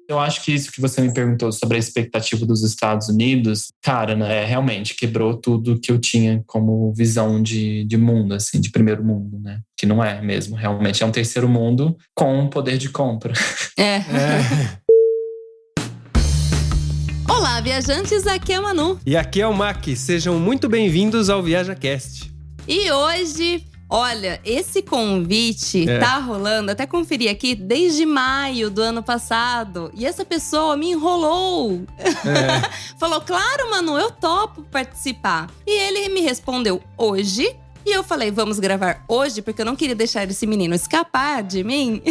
Eu acho que isso que você me perguntou sobre a expectativa dos Estados Unidos, cara, né, realmente quebrou tudo que eu tinha como visão de mundo, assim, de primeiro mundo, né? Que não é mesmo, realmente é um terceiro mundo com poder de compra. Olá, viajantes, aqui é a Manu. E aqui é o Mac, sejam muito bem-vindos ao ViajaCast. E hoje, olha, esse convite tá rolando, até conferi aqui, desde maio do ano passado. E essa pessoa me enrolou. Falou, claro, Manu, eu topo participar. E ele me respondeu hoje. E eu falei, vamos gravar hoje, porque eu não queria deixar esse menino escapar de mim.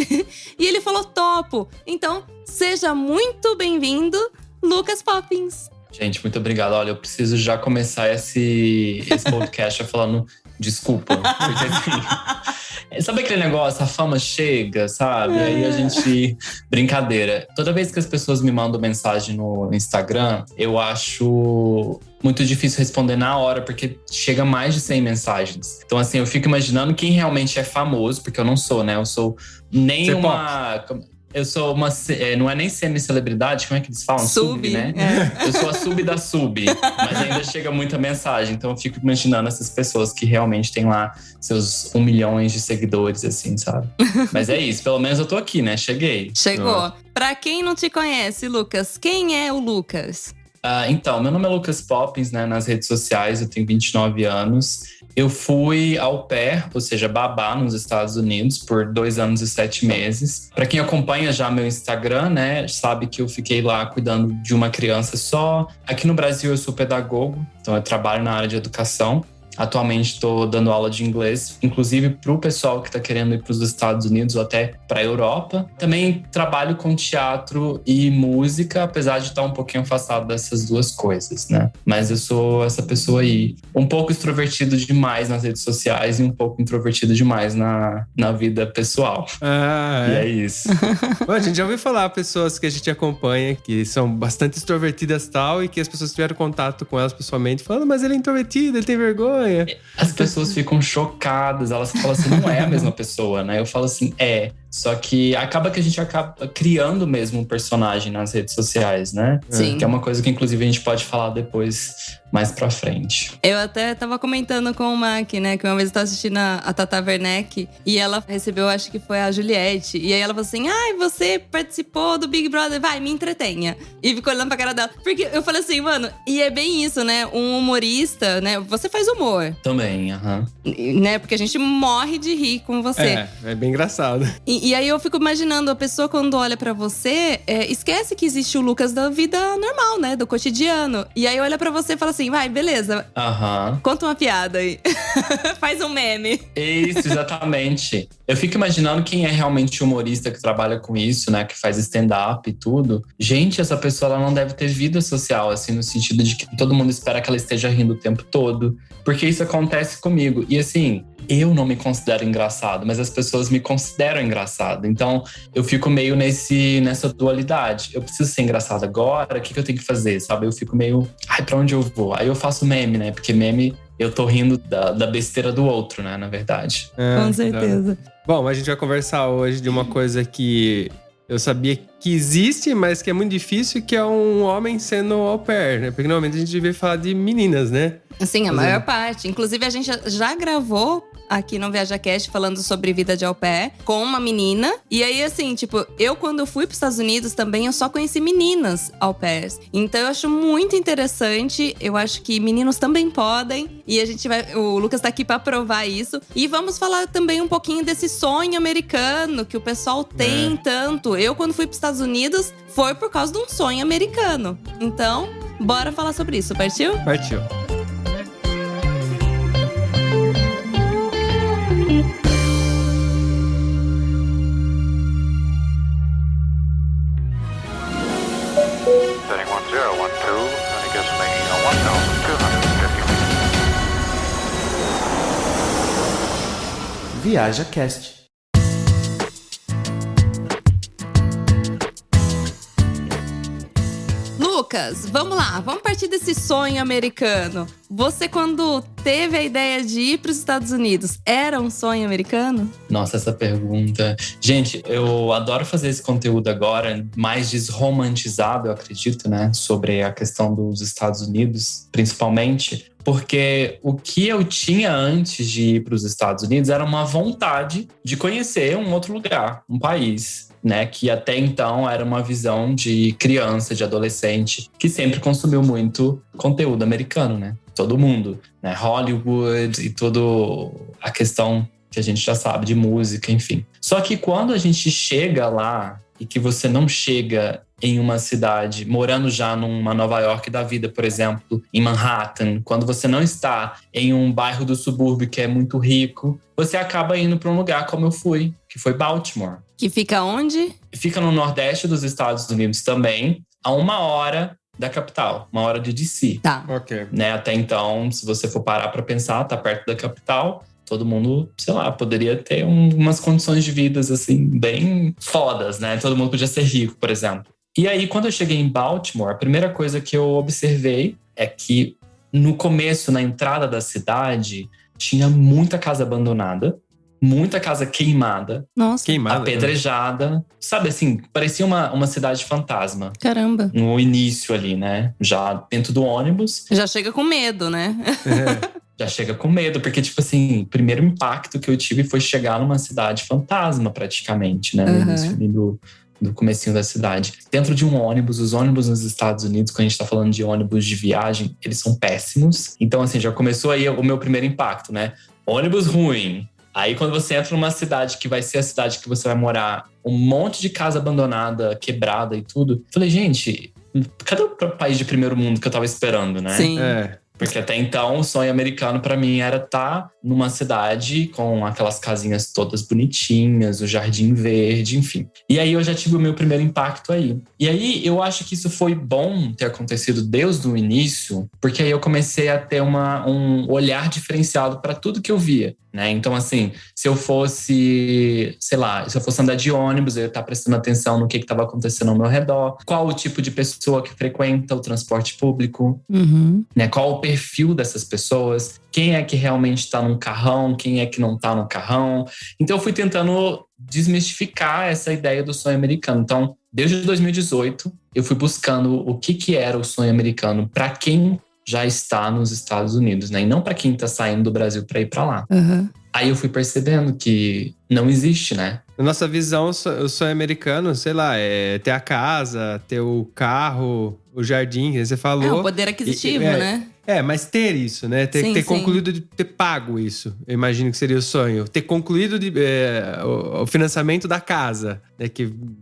E ele falou, topo. Então, seja muito bem-vindo, Lucas Poppins. Gente, muito obrigado. Olha, eu preciso já começar esse podcast falando desculpa. Porque assim, sabe aquele negócio, a fama chega, sabe? Aí a gente… Brincadeira. Toda vez que as pessoas me mandam mensagem no Instagram, eu acho muito difícil responder na hora, porque chega mais de 100 mensagens. Então assim, eu fico imaginando quem realmente é famoso, porque eu não sou, né? Eu sou nem uma… Eu sou uma… Não é nem semi-celebridade, como é que eles falam? Sub, né? Eu sou a sub da sub, mas ainda chega muita mensagem. Então eu fico imaginando essas pessoas que realmente têm lá seus 1 milhão de seguidores, assim, sabe? Mas é isso, pelo menos eu tô aqui, né? Cheguei. Chegou. Pra quem não te conhece, Lucas, quem é o Lucas? Então, meu nome é Lucas Poppins, né? Nas redes sociais, eu tenho 29 anos. Eu fui au pair, ou seja, babá nos Estados Unidos por 2 anos e 7 meses. Para quem acompanha já meu Instagram, né, sabe que eu fiquei lá cuidando de uma criança só. Aqui no Brasil eu sou pedagogo, então eu trabalho na área de educação. Atualmente estou dando aula de inglês, inclusive para o pessoal que está querendo ir para os Estados Unidos ou até para a Europa. Também trabalho com teatro e música, apesar de estar um pouquinho afastado dessas duas coisas, né? Mas eu sou essa pessoa aí, um pouco extrovertido demais nas redes sociais e um pouco introvertido demais na vida pessoal. E é isso. Bom, a gente já ouviu falar pessoas que a gente acompanha que são bastante extrovertidas e tal, e que as pessoas tiveram contato com elas pessoalmente, falando, mas ele é introvertido, ele tem vergonha. As pessoas ficam chocadas, elas falam assim, não é a mesma pessoa, né? Eu falo assim, só que acaba que a gente acaba criando mesmo um personagem nas redes sociais, né? Sim. Que é uma coisa que inclusive a gente pode falar depois, mais pra frente. Eu até tava comentando com o Mac, né? Que uma vez eu tava assistindo a Tata Werneck e ela recebeu, acho que foi a Juliette. E aí ela falou assim, você participou do Big Brother, vai, me entretenha. E ficou olhando pra cara dela. Porque eu falei assim, mano, e é bem isso, né? Um humorista, né? Você faz humor. Também, Né? Porque a gente morre de rir com você. É bem engraçado. E aí eu fico imaginando, a pessoa quando olha pra você, esquece que existe o Lucas da vida normal, né? Do cotidiano. E aí olha pra você e fala assim, vai, beleza. Conta uma piada aí. Faz um meme. Isso, exatamente. Eu fico imaginando quem é realmente humorista que trabalha com isso, né? Que faz stand-up e tudo. Gente, essa pessoa ela não deve ter vida social, assim, no sentido de que todo mundo espera que ela esteja rindo o tempo todo. Porque isso acontece comigo. E assim, eu não me considero engraçado, mas as pessoas me consideram engraçado. Então, eu fico meio nessa dualidade. Eu preciso ser engraçado agora? O que eu tenho que fazer, sabe? Eu fico meio… pra onde eu vou? Aí eu faço meme, né? Porque meme… Eu tô rindo da besteira do outro, né? Na verdade. Com certeza. Bom, a gente vai conversar hoje de uma coisa que eu sabia que existe, mas que é muito difícil, que é um homem sendo au pair, né? Porque normalmente a gente devia falar de meninas, né? Sim, a maior parte. Inclusive, a gente já gravou aqui no ViajaCast falando sobre vida de au pair com uma menina. E aí, assim, tipo, eu quando fui para os Estados Unidos também, eu só conheci meninas au pairs. Então, eu acho muito interessante. Eu acho que meninos também podem. E a gente vai… O Lucas tá aqui para provar isso. E vamos falar também um pouquinho desse sonho americano que o pessoal tem tanto. Eu, quando fui para os Estados Unidos, foi por causa de um sonho americano. Então, bora falar sobre isso. Partiu? Partiu. Setting 1012, and it gets making a 1,250 feet. ViajaCast. Lucas, vamos lá. Vamos partir desse sonho americano. Você, quando teve a ideia de ir para os Estados Unidos, era um sonho americano? Nossa, essa pergunta. Gente, eu adoro fazer esse conteúdo agora, mais desromantizado, eu acredito, né? Sobre a questão dos Estados Unidos, principalmente. Porque o que eu tinha antes de ir para os Estados Unidos era uma vontade de conhecer um outro lugar, um país, né? Que até então era uma visão de criança, de adolescente, que sempre consumiu muito conteúdo americano, né? Todo mundo, né? Hollywood e toda a questão que a gente já sabe de música, enfim. Só que quando a gente chega lá e que você não chega em uma cidade, morando já numa Nova York da vida, por exemplo, em Manhattan, quando você não está em um bairro do subúrbio que é muito rico, você acaba indo para um lugar como eu fui, que foi Baltimore. Que fica onde? Fica no nordeste dos Estados Unidos também, a 1 hora da capital, 1 hora de DC. Tá. Ok. Né? Até então, se você for parar para pensar, tá perto da capital. Todo mundo, sei lá, poderia ter umas condições de vida, assim, bem fodas, né? Todo mundo podia ser rico, por exemplo. E aí, quando eu cheguei em Baltimore, a primeira coisa que eu observei é que no começo, na entrada da cidade, tinha muita casa abandonada, muita casa queimada, Nossa, Queimada. apedrejada. Sabe assim, parecia uma cidade fantasma. caramba. No início ali, né? Já dentro do ônibus. Já chega com medo, né? Já chega com medo, porque, tipo assim, o primeiro impacto que eu tive foi chegar numa cidade fantasma, praticamente, né? No início ali do comecinho da cidade. Dentro de um ônibus, os ônibus nos Estados Unidos, quando a gente tá falando de ônibus de viagem, eles são péssimos. Então, assim, já começou aí o meu primeiro impacto, né? Ônibus ruim. Aí, quando você entra numa cidade que vai ser a cidade que você vai morar, um monte de casa abandonada, quebrada e tudo. Falei, gente, cadê o país de primeiro mundo que eu tava esperando, né? Sim. Porque até então o sonho americano pra mim era estar numa cidade com aquelas casinhas todas bonitinhas, o jardim verde, enfim. E aí eu já tive o meu primeiro impacto aí. E aí eu acho que isso foi bom ter acontecido desde o início, porque aí eu comecei a ter um olhar diferenciado para tudo que eu via, né? Então, assim, se eu fosse, sei lá, se eu fosse andar de ônibus, eu ia estar prestando atenção no que estava acontecendo ao meu redor, qual o tipo de pessoa que frequenta o transporte público, Uhum. né? Qual o perfil dessas pessoas, quem é que realmente está num carrão, quem é que não está no carrão. Então eu fui tentando desmistificar essa ideia do sonho americano. Então, desde 2018, eu fui buscando o que era o sonho americano para quem já está nos Estados Unidos, né? E não para quem está saindo do Brasil para ir para lá. Uhum. Aí eu fui percebendo que não existe, né? Na nossa visão, o sonho americano, sei lá, é ter a casa, ter o carro, o jardim, que você falou. É um poder aquisitivo, né? Mas ter isso, né? Ter Sim. concluído, de ter pago isso. Eu imagino que seria o sonho. Ter concluído o financiamento da casa. Né?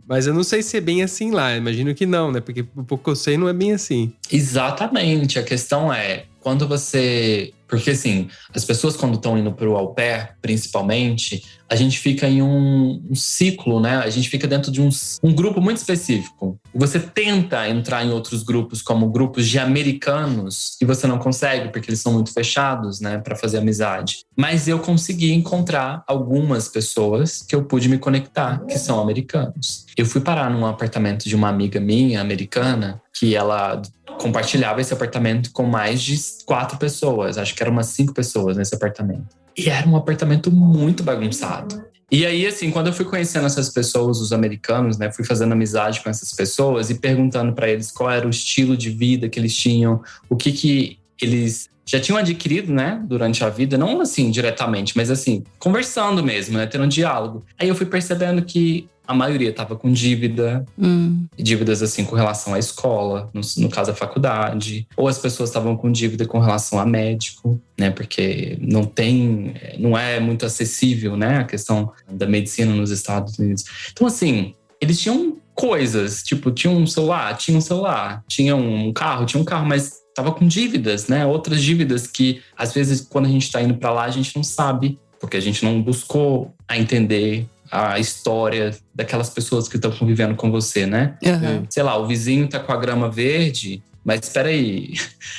Mas eu não sei se é bem assim lá. Eu imagino que não, né? Porque o pouco que eu sei não é bem assim. Exatamente. A questão é, quando você... Porque, assim, as pessoas quando estão indo para o au pair, principalmente, a gente fica em um ciclo, né? A gente fica dentro de um grupo muito específico. E você tenta entrar em outros grupos, como grupos de americanos, e você não consegue, porque eles são muito fechados, né? Para fazer amizade. Mas eu consegui encontrar algumas pessoas que eu pude me conectar, que são americanos. Eu fui parar num apartamento de uma amiga minha, americana, que ela compartilhava esse apartamento com mais de 4 pessoas. Acho que eram umas 5 pessoas nesse apartamento. E era um apartamento muito bagunçado. E aí, assim, quando eu fui conhecendo essas pessoas, os americanos, né? Fui fazendo amizade com essas pessoas e perguntando para eles qual era o estilo de vida que eles tinham, o que eles já tinham adquirido, né? Durante a vida. Não assim, diretamente, mas assim, conversando mesmo, né? Tendo um diálogo. Aí eu fui percebendo que a maioria estava com dívida, dívidas assim com relação à escola, no caso a faculdade, ou as pessoas estavam com dívida com relação a médico, né? Porque não é muito acessível, né? A questão da medicina nos Estados Unidos. Então, assim, eles tinham coisas, tipo, tinha um celular, tinha um carro, mas tava com dívidas, né? Outras dívidas que, às vezes, quando a gente tá indo para lá, a gente não sabe, porque a gente não buscou a entender a história daquelas pessoas que estão convivendo com você, né? Uhum. Sei lá, o vizinho tá com a grama verde, mas espera aí,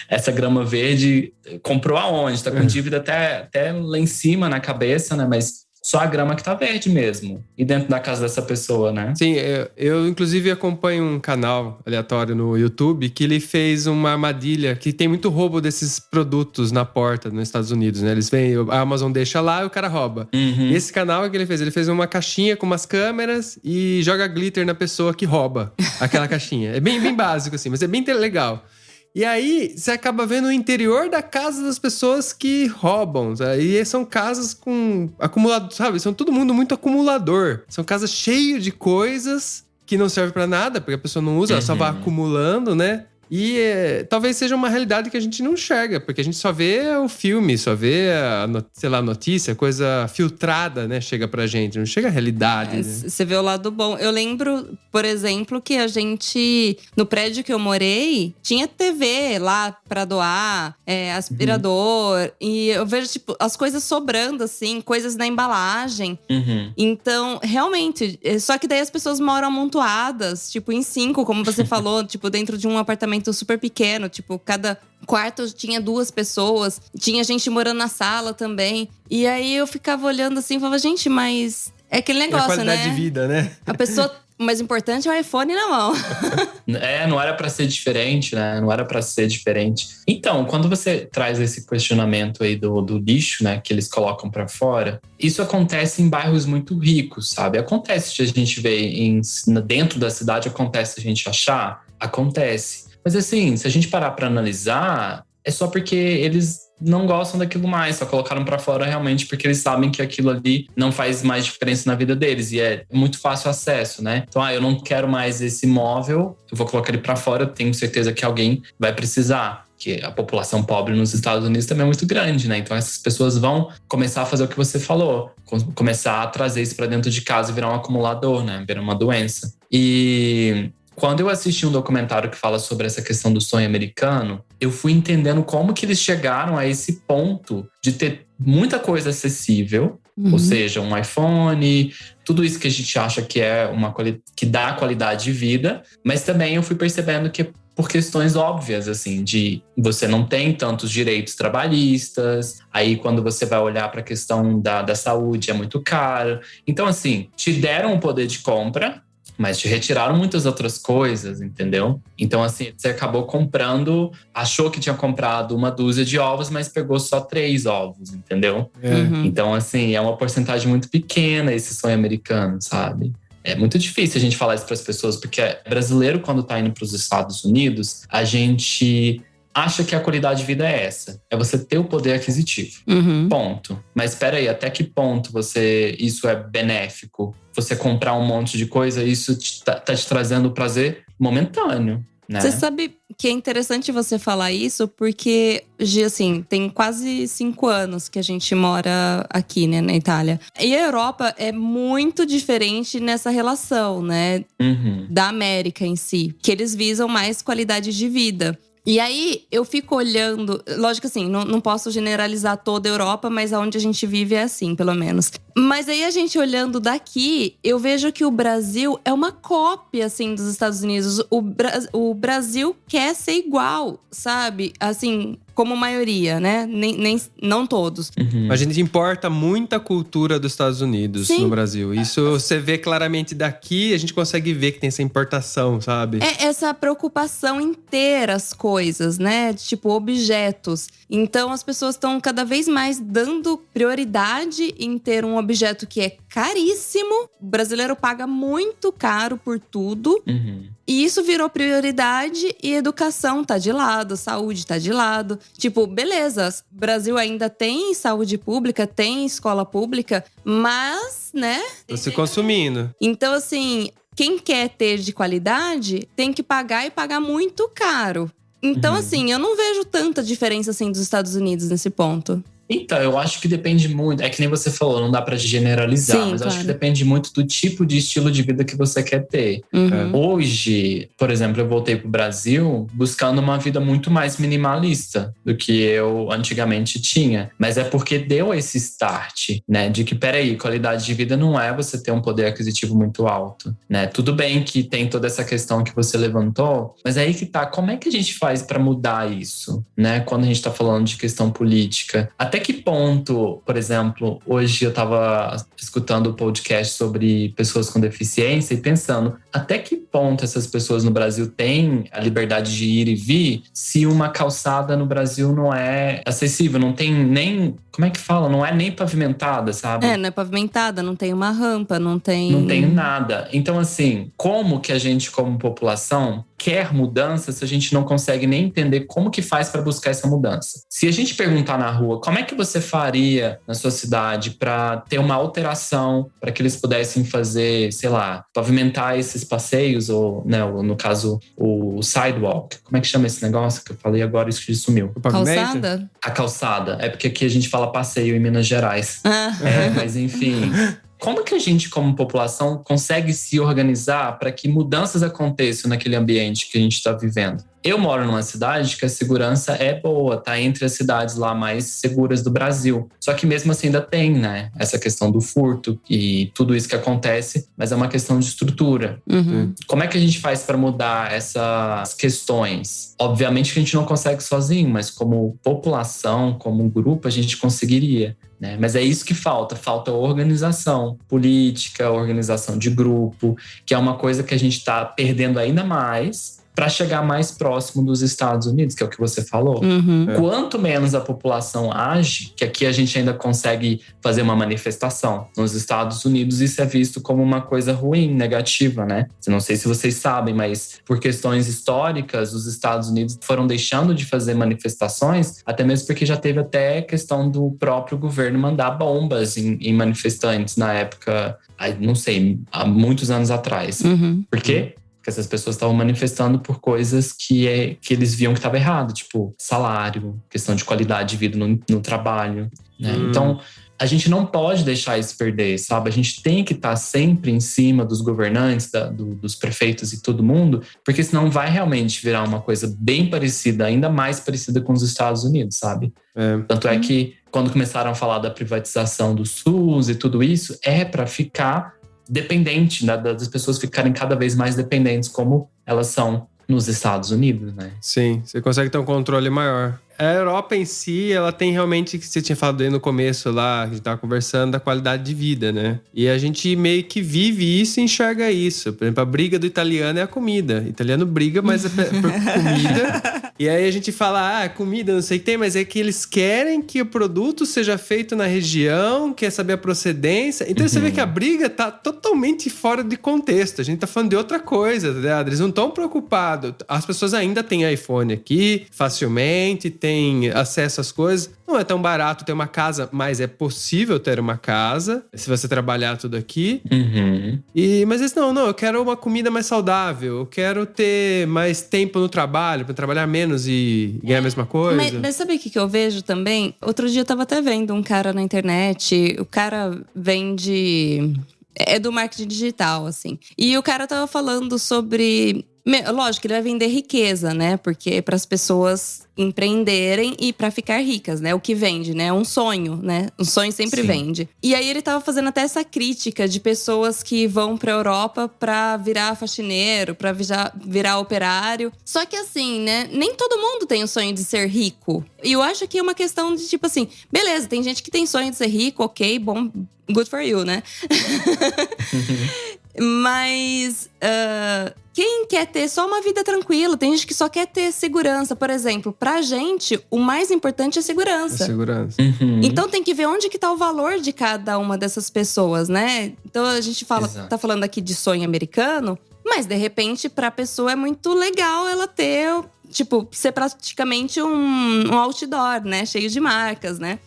essa grama verde comprou aonde? Tá com dívida até lá em cima na cabeça, né? Mas só a grama que tá verde mesmo. E dentro da casa dessa pessoa, né? Sim, eu inclusive acompanho um canal aleatório no YouTube que ele fez uma armadilha que tem muito roubo desses produtos na porta nos Estados Unidos, né? Eles vêm, a Amazon deixa lá e o cara rouba. Uhum. E esse canal, o que ele fez? Ele fez uma caixinha com umas câmeras e joga glitter na pessoa que rouba aquela caixinha. É bem básico, assim, mas é bem legal. E aí, você acaba vendo o interior da casa das pessoas que roubam. E são casas com acumulador, sabe? São todo mundo muito acumulador. São casas cheias de coisas que não servem pra nada, porque a pessoa não usa, ela só vai acumulando, né? E talvez seja uma realidade que a gente não enxerga, porque a gente só vê o filme, só vê a notícia, coisa filtrada, né? Chega pra gente, não chega a realidade. Né? Você vê o lado bom. Eu lembro, por exemplo, que a gente, no prédio que eu morei, tinha TV lá pra doar, aspirador. E eu vejo, tipo, as coisas sobrando, assim, coisas na embalagem. Então, realmente, só que daí as pessoas moram amontoadas, tipo, em 5, como você falou, tipo, dentro de um apartamento super pequeno, tipo, cada quarto tinha 2 pessoas, tinha gente morando na sala também. E aí eu ficava olhando assim e falava, gente, mas é aquele negócio, né? A qualidade de vida, né? A pessoa, o mais importante é o iPhone na mão. Não era pra ser diferente, né? Não era pra ser diferente. Então, quando você traz esse questionamento aí do lixo, né, que eles colocam pra fora, isso acontece em bairros muito ricos, sabe? Acontece de a gente ver dentro da cidade, acontece a gente achar, acontece. Mas assim, se a gente parar pra analisar, é só porque eles não gostam daquilo mais, só colocaram pra fora realmente porque eles sabem que aquilo ali não faz mais diferença na vida deles e é muito fácil acesso, né? Então, eu não quero mais esse imóvel, eu vou colocar ele pra fora, eu tenho certeza que alguém vai precisar. Que a população pobre nos Estados Unidos também é muito grande, né? Então essas pessoas vão começar a fazer o que você falou, começar a trazer isso pra dentro de casa e virar um acumulador, né? Virar uma doença. E quando eu assisti um documentário que fala sobre essa questão do sonho americano, eu fui entendendo como que eles chegaram a esse ponto de ter muita coisa acessível, ou seja, um iPhone, tudo isso que a gente acha que é que dá qualidade de vida, mas também eu fui percebendo que por questões óbvias, assim, de você não tem tantos direitos trabalhistas, aí quando você vai olhar para a questão da saúde é muito caro. Então, assim, te deram o poder de compra, mas te retiraram muitas outras coisas, entendeu? Então, assim, você acabou comprando, achou que tinha comprado 1 dúzia de ovos, mas pegou só 3 ovos, entendeu? Então, assim, é uma porcentagem muito pequena esse sonho americano, sabe? É muito difícil a gente falar isso para as pessoas, porque brasileiro, quando tá indo para os Estados Unidos, a gente acha que a qualidade de vida é essa. É você ter o poder aquisitivo. Ponto. Mas espera aí, até que ponto isso é benéfico? Você comprar um monte de coisa, isso tá te trazendo prazer momentâneo, né? Você sabe que é interessante você falar isso, porque, Gi, assim, tem quase 5 anos que a gente mora aqui, né, na Itália. E a Europa é muito diferente nessa relação, né, da América em si. Que eles visam mais qualidade de vida. E aí, eu fico olhando… Lógico assim, não posso generalizar toda a Europa, mas aonde a gente vive é assim, pelo menos. Mas aí, a gente olhando daqui, eu vejo que o Brasil é uma cópia, assim, dos Estados Unidos. O Brasil quer ser igual, sabe? Assim, como maioria, né? Não todos. A gente importa muita cultura dos Estados Unidos no Brasil. Isso você vê claramente daqui, a gente consegue ver que tem essa importação, sabe? É essa preocupação em ter as coisas, né? Tipo, objetos. Então, as pessoas estão cada vez mais dando prioridade em ter um objeto que é caríssimo. O brasileiro paga muito caro por tudo. E isso virou prioridade e educação tá de lado, saúde tá de lado. Tipo, beleza, o Brasil ainda tem saúde pública, tem escola pública, mas, né? Você consumindo. Então, assim, quem quer ter de qualidade tem que pagar e pagar muito caro. Então, assim, eu não vejo tanta diferença assim dos Estados Unidos nesse ponto. Então, eu acho que depende muito. É que nem você falou, não dá pra generalizar. Sim, mas claro. acho que depende muito do tipo de estilo de vida que você quer ter. Hoje, por exemplo, eu voltei pro Brasil buscando uma vida muito mais minimalista do que eu antigamente tinha. Mas é porque deu esse start, né? De que, peraí, qualidade de vida não é você ter um poder aquisitivo muito alto, né? Tudo bem que tem toda essa questão que você levantou, mas aí que tá, como é que a gente faz pra mudar isso, né? Quando a gente tá falando de questão política. Até até que ponto, por exemplo, hoje eu estava escutando o podcast sobre pessoas com deficiência e pensando até que ponto essas pessoas no Brasil têm a liberdade de ir e vir se uma calçada no Brasil não é acessível, não tem nem… Como é que fala? Não é nem pavimentada, sabe? Não é pavimentada, não tem uma rampa, não tem… Não tem nada. Então, assim, como que a gente, como população, quer mudança se a gente não consegue nem entender como que faz para buscar essa mudança? Se a gente perguntar na rua, como é que você faria na sua cidade para ter uma alteração, para que eles pudessem fazer, sei lá, pavimentar esses passeios, ou, né, no caso, o sidewalk. Como é que chama esse negócio que eu falei agora? Isso que sumiu. Calçada? A calçada. É porque aqui a gente fala passeio em Minas Gerais. Mas enfim… Como que a gente, como população, consegue se organizar para que mudanças aconteçam naquele ambiente que a gente está vivendo? Eu moro numa cidade que a segurança é boa, tá entre as cidades lá mais seguras do Brasil. Só que mesmo assim ainda tem, né, essa questão do furto e tudo isso que acontece, mas é uma questão de estrutura. Como é que a gente faz para mudar essas questões? Obviamente que a gente não consegue sozinho, mas como população, como grupo, a gente conseguiria. Né? Mas é isso que falta organização política, organização de grupo, que é uma coisa que a gente está perdendo ainda mais para chegar mais próximo dos Estados Unidos, que é o que você falou. Quanto menos a população age, que aqui a gente ainda consegue fazer uma manifestação. Nos Estados Unidos isso é visto como uma coisa ruim, negativa, né? Não sei se vocês sabem, mas por questões históricas, os Estados Unidos foram deixando de fazer manifestações, até mesmo porque já teve até questão do próprio governo mandar bombas em manifestantes na época, não sei, há muitos anos atrás. Por quê? Porque essas pessoas estavam manifestando por coisas que eles viam que estava errado, tipo salário, questão de qualidade de vida no trabalho, né? Então, a gente não pode deixar isso perder, sabe? A gente tem que estar sempre em cima dos governantes, dos prefeitos e todo mundo, porque senão vai realmente virar uma coisa bem parecida, ainda mais parecida com os Estados Unidos, sabe? Tanto é que quando começaram a falar da privatização do SUS e tudo isso, é para ficar dependente, né, das pessoas ficarem cada vez mais dependentes, como elas são nos Estados Unidos, né? Sim, você consegue ter um controle maior. A Europa em si, ela tem realmente, que você tinha falado aí no começo lá, que a gente tava conversando, da qualidade de vida, né? E a gente meio que vive isso e enxerga isso. Por exemplo, a briga do italiano é a comida. O italiano briga, mas é por comida. E aí a gente fala, comida, não sei o que tem, mas é que eles querem que o produto seja feito na região, quer saber a procedência. Então você vê que a briga tá totalmente fora de contexto. A gente tá falando de outra coisa, tá ligado? Eles não estão preocupados. As pessoas ainda têm iPhone aqui, facilmente, tem acesso às coisas. Não é tão barato ter uma casa, mas é possível ter uma casa, se você trabalhar tudo aqui. Mas eles, não, eu quero uma comida mais saudável, eu quero ter mais tempo no trabalho, para trabalhar menos e ganhar a mesma coisa. Mas sabe o que eu vejo também? Outro dia eu tava até vendo um cara na internet, o cara vende… É do marketing digital, assim. E o cara tava falando sobre… Lógico, ele vai vender riqueza, né? Porque para as pessoas empreenderem e para ficar ricas, né? O que vende, né? Um sonho, né? Um sonho sempre vende. E aí ele tava fazendo até essa crítica de pessoas que vão pra Europa pra virar faxineiro, pra virar operário. Só que assim, né? Nem todo mundo tem o sonho de ser rico. E eu acho que é uma questão de tipo assim… Beleza, tem gente que tem sonho de ser rico, ok, bom… Good for you, né? Mas… quem quer ter só uma vida tranquila? Tem gente que só quer ter segurança. Por exemplo, pra gente, o mais importante é segurança. É segurança. Então tem que ver onde que tá o valor de cada uma dessas pessoas, né? Então a gente tá falando aqui de sonho americano, mas de repente pra pessoa é muito legal ela ter, tipo, ser praticamente um outdoor, né? Cheio de marcas, né?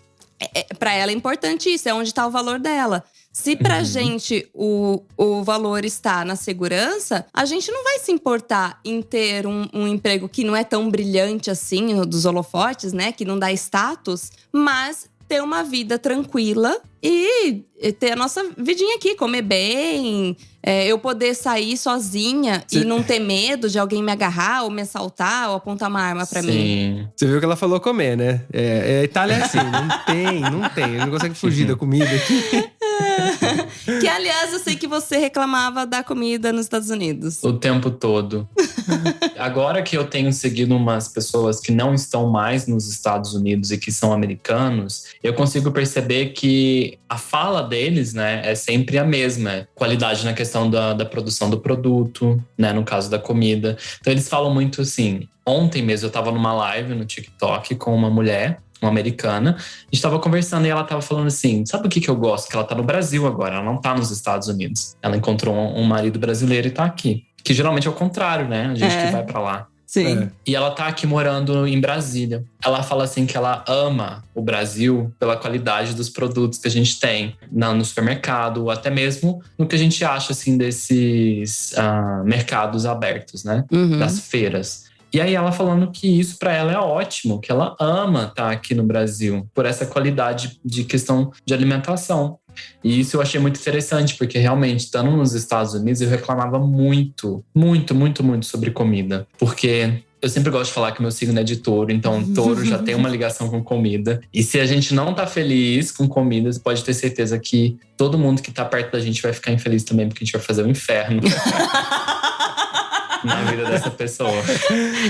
Pra ela é importante isso, é onde tá o valor dela. Se pra gente o valor está na segurança, a gente não vai se importar em ter um emprego que não é tão brilhante assim, dos holofotes, né? Que não dá status, mas ter uma vida tranquila e ter a nossa vidinha aqui, comer bem, eu poder sair sozinha e não ter medo de alguém me agarrar ou me assaltar ou apontar uma arma pra mim. Você viu que ela falou comer, né? A Itália é assim, não tem. Ele não consegue fugir da comida aqui. Que aliás, eu sei que você reclamava da comida nos Estados Unidos. O tempo todo. Agora que eu tenho seguido umas pessoas que não estão mais nos Estados Unidos e que são americanos, eu consigo perceber que a fala deles, né, é sempre a mesma. Qualidade na questão da produção do produto, né, no caso da comida. Então eles falam muito assim. Ontem mesmo eu tava numa live no TikTok com uma mulher, uma americana. A gente tava conversando e ela tava falando assim, sabe o que eu gosto? Que ela tá no Brasil agora, ela não tá nos Estados Unidos. Ela encontrou um marido brasileiro e tá aqui. Que geralmente é o contrário, né? A gente que vai pra lá. Sim. E ela tá aqui morando em Brasília. Ela fala assim que ela ama o Brasil pela qualidade dos produtos que a gente tem no supermercado, até mesmo no que a gente acha assim desses mercados abertos, né? Das feiras. E aí ela falando que isso para ela é ótimo, que ela ama estar aqui no Brasil por essa qualidade de questão de alimentação. E isso eu achei muito interessante, porque realmente, estando nos Estados Unidos, eu reclamava muito sobre comida. Porque eu sempre gosto de falar que meu signo é de touro, então touro já tem uma ligação com comida. E se a gente não tá feliz com comida, você pode ter certeza que todo mundo que tá perto da gente vai ficar infeliz também, porque a gente vai fazer o inferno. Na vida dessa pessoa.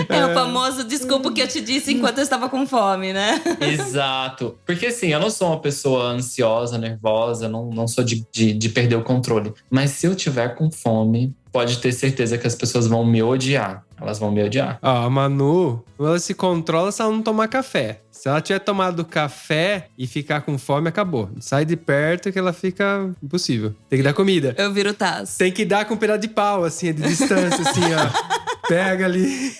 É o famoso desculpa que eu te disse enquanto eu estava com fome, né? Exato. Porque assim, eu não sou uma pessoa ansiosa, nervosa, não sou de perder o controle. Mas se eu tiver com fome, pode ter certeza que as pessoas vão me odiar. Elas vão me odiar. A Manu, ela se controla se ela não tomar café. Se ela tiver tomado café e ficar com fome, acabou. Sai de perto que ela fica impossível. Tem que dar comida. Eu viro taça. Tem que dar com um pedaço de pau, assim, de distância, assim, ó. Pega ali.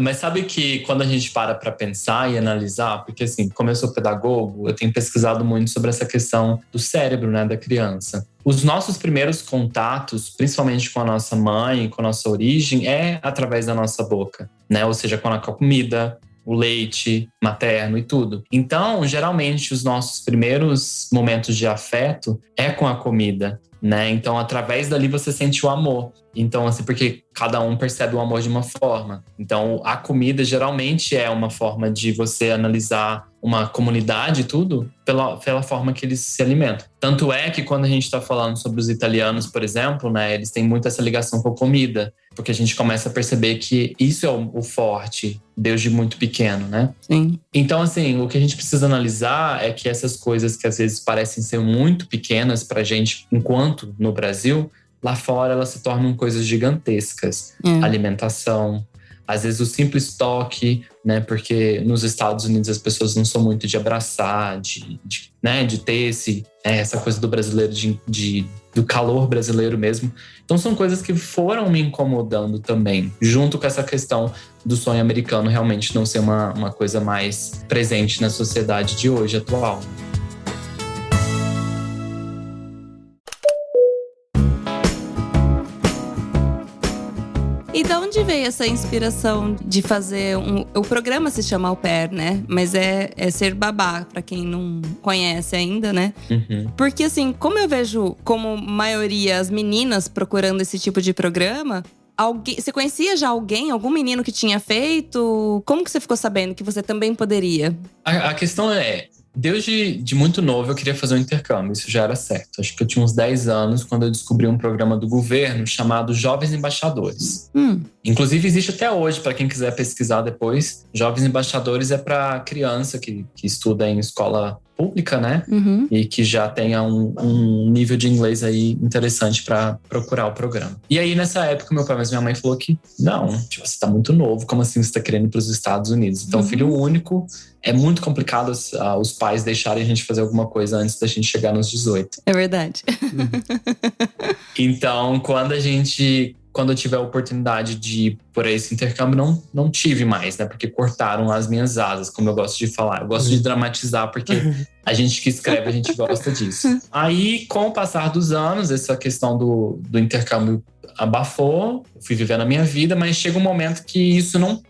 Mas sabe que quando a gente para pensar e analisar, porque assim, como eu sou pedagogo, eu tenho pesquisado muito sobre essa questão do cérebro, né, da criança. Os nossos primeiros contatos, principalmente com a nossa mãe, com a nossa origem, é através da nossa boca, né? Ou seja, com a comida, o leite materno e tudo. Então, geralmente, os nossos primeiros momentos de afeto é com a comida, né? Então, através dali você sente o amor. Então, assim, porque cada um percebe o amor de uma forma. Então, a comida geralmente é uma forma de você analisar uma comunidade e tudo pela forma que eles se alimentam. Tanto é que quando a gente está falando sobre os italianos, por exemplo, né, eles têm muito essa ligação com a comida, porque a gente começa a perceber que isso é o forte, desde muito pequeno, né? Sim. Então, assim, o que a gente precisa analisar é que essas coisas que às vezes parecem ser muito pequenas pra gente, enquanto no Brasil, lá fora elas se tornam coisas gigantescas. Alimentação, às vezes o simples toque, né? Porque nos Estados Unidos as pessoas não são muito de abraçar, de ter essa coisa do brasileiro, do calor brasileiro mesmo. Então são coisas que foram me incomodando também, junto com essa questão do sonho americano realmente não ser uma coisa mais presente na sociedade de hoje, atual. E de onde veio essa inspiração de fazer o programa se chama Au Pair, né? Mas é ser babá, pra quem não conhece ainda, né? Uhum. Porque assim, como eu vejo como maioria as meninas procurando esse tipo de programa, você conhecia já algum menino que tinha feito? Como que você ficou sabendo que você também poderia? A questão é, desde muito novo eu queria fazer um intercâmbio, isso já era certo. Acho que eu tinha uns 10 anos quando eu descobri um programa do governo chamado Jovens Embaixadores. Inclusive existe até hoje, para quem quiser pesquisar depois. Jovens Embaixadores é para criança que estuda em escola pública, né? Uhum. E que já tenha um nível de inglês aí interessante para procurar o programa. E aí, nessa época, meu pai e minha mãe falou que não, tipo, você tá muito novo, como assim você tá querendo ir para os Estados Unidos? Então, filho único, é muito complicado os pais deixarem a gente fazer alguma coisa antes da gente chegar nos 18. É verdade. Então, quando eu tive a oportunidade de ir por esse intercâmbio, não tive mais, né? Porque cortaram as minhas asas, como eu gosto de falar. Eu gosto de dramatizar, porque a gente que escreve, a gente gosta disso. Aí, com o passar dos anos, essa questão do intercâmbio abafou, fui vivendo a minha vida, mas chega um momento que isso não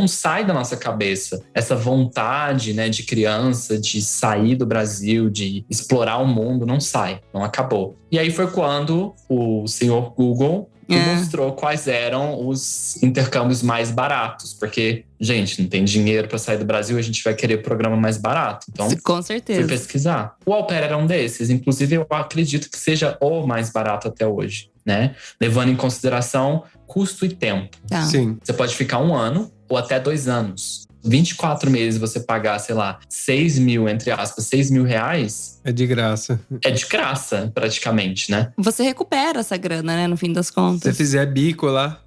sai da nossa cabeça. Essa vontade, né, de criança, de sair do Brasil, de explorar o mundo, não sai, não acabou. E aí foi quando o senhor Google e mostrou quais eram os intercâmbios mais baratos. Porque, gente, não tem dinheiro para sair do Brasil, a gente vai querer programa mais barato. Então, com certeza. fui pesquisar. O Au Pair era um desses. Inclusive, eu acredito que seja o mais barato até hoje, né? Levando em consideração custo e tempo. Tá. Sim. Você pode ficar 1 ano ou até 2 anos. 24 meses você pagar, sei lá, 6 mil, entre aspas, 6 mil reais, É de graça. é de graça, praticamente, né? Você recupera essa grana, né? No fim das Se contas. você fizer bico lá,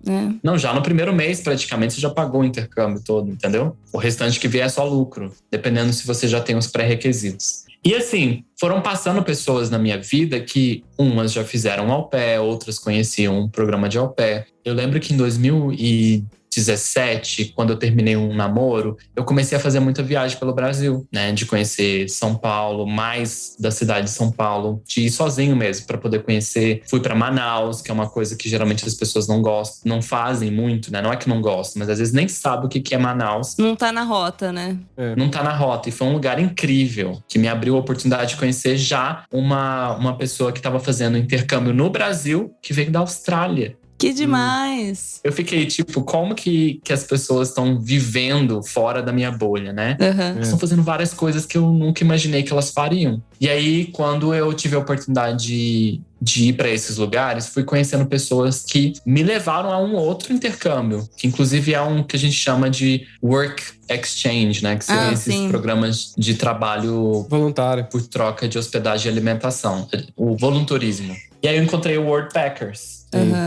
Não, já no primeiro mês, praticamente, você já pagou o intercâmbio todo, entendeu? O restante que vier é só lucro, dependendo se você já tem os pré-requisitos. E assim, foram passando pessoas na minha vida que umas já fizeram au pair, outras conheciam um programa de au pair. Eu lembro que em 2017, quando eu terminei um namoro, eu comecei a fazer muita viagem pelo Brasil, né? De conhecer São Paulo, mais da cidade de São Paulo, de ir sozinho mesmo para poder conhecer. Fui para Manaus, que é uma coisa que geralmente as pessoas não gostam, não fazem muito, né? Não é que não gostam, mas às vezes nem sabem o que é Manaus. Não tá na rota, né? Não tá na rota. E foi um lugar incrível, que me abriu a oportunidade de conhecer já uma pessoa que estava fazendo intercâmbio no Brasil, que veio da Austrália. Que demais! Eu fiquei tipo, como que as pessoas estão vivendo fora da minha bolha, né? Uhum. Estão fazendo várias coisas que eu nunca imaginei que elas fariam. E aí, quando eu tive a oportunidade de ir para esses lugares, fui conhecendo pessoas que me levaram a um outro intercâmbio, que inclusive é um que a gente chama de Work Exchange, né? Que são esses programas de trabalho voluntário, por troca de hospedagem e alimentação, o voluntarismo. E aí eu encontrei o Worldpackers.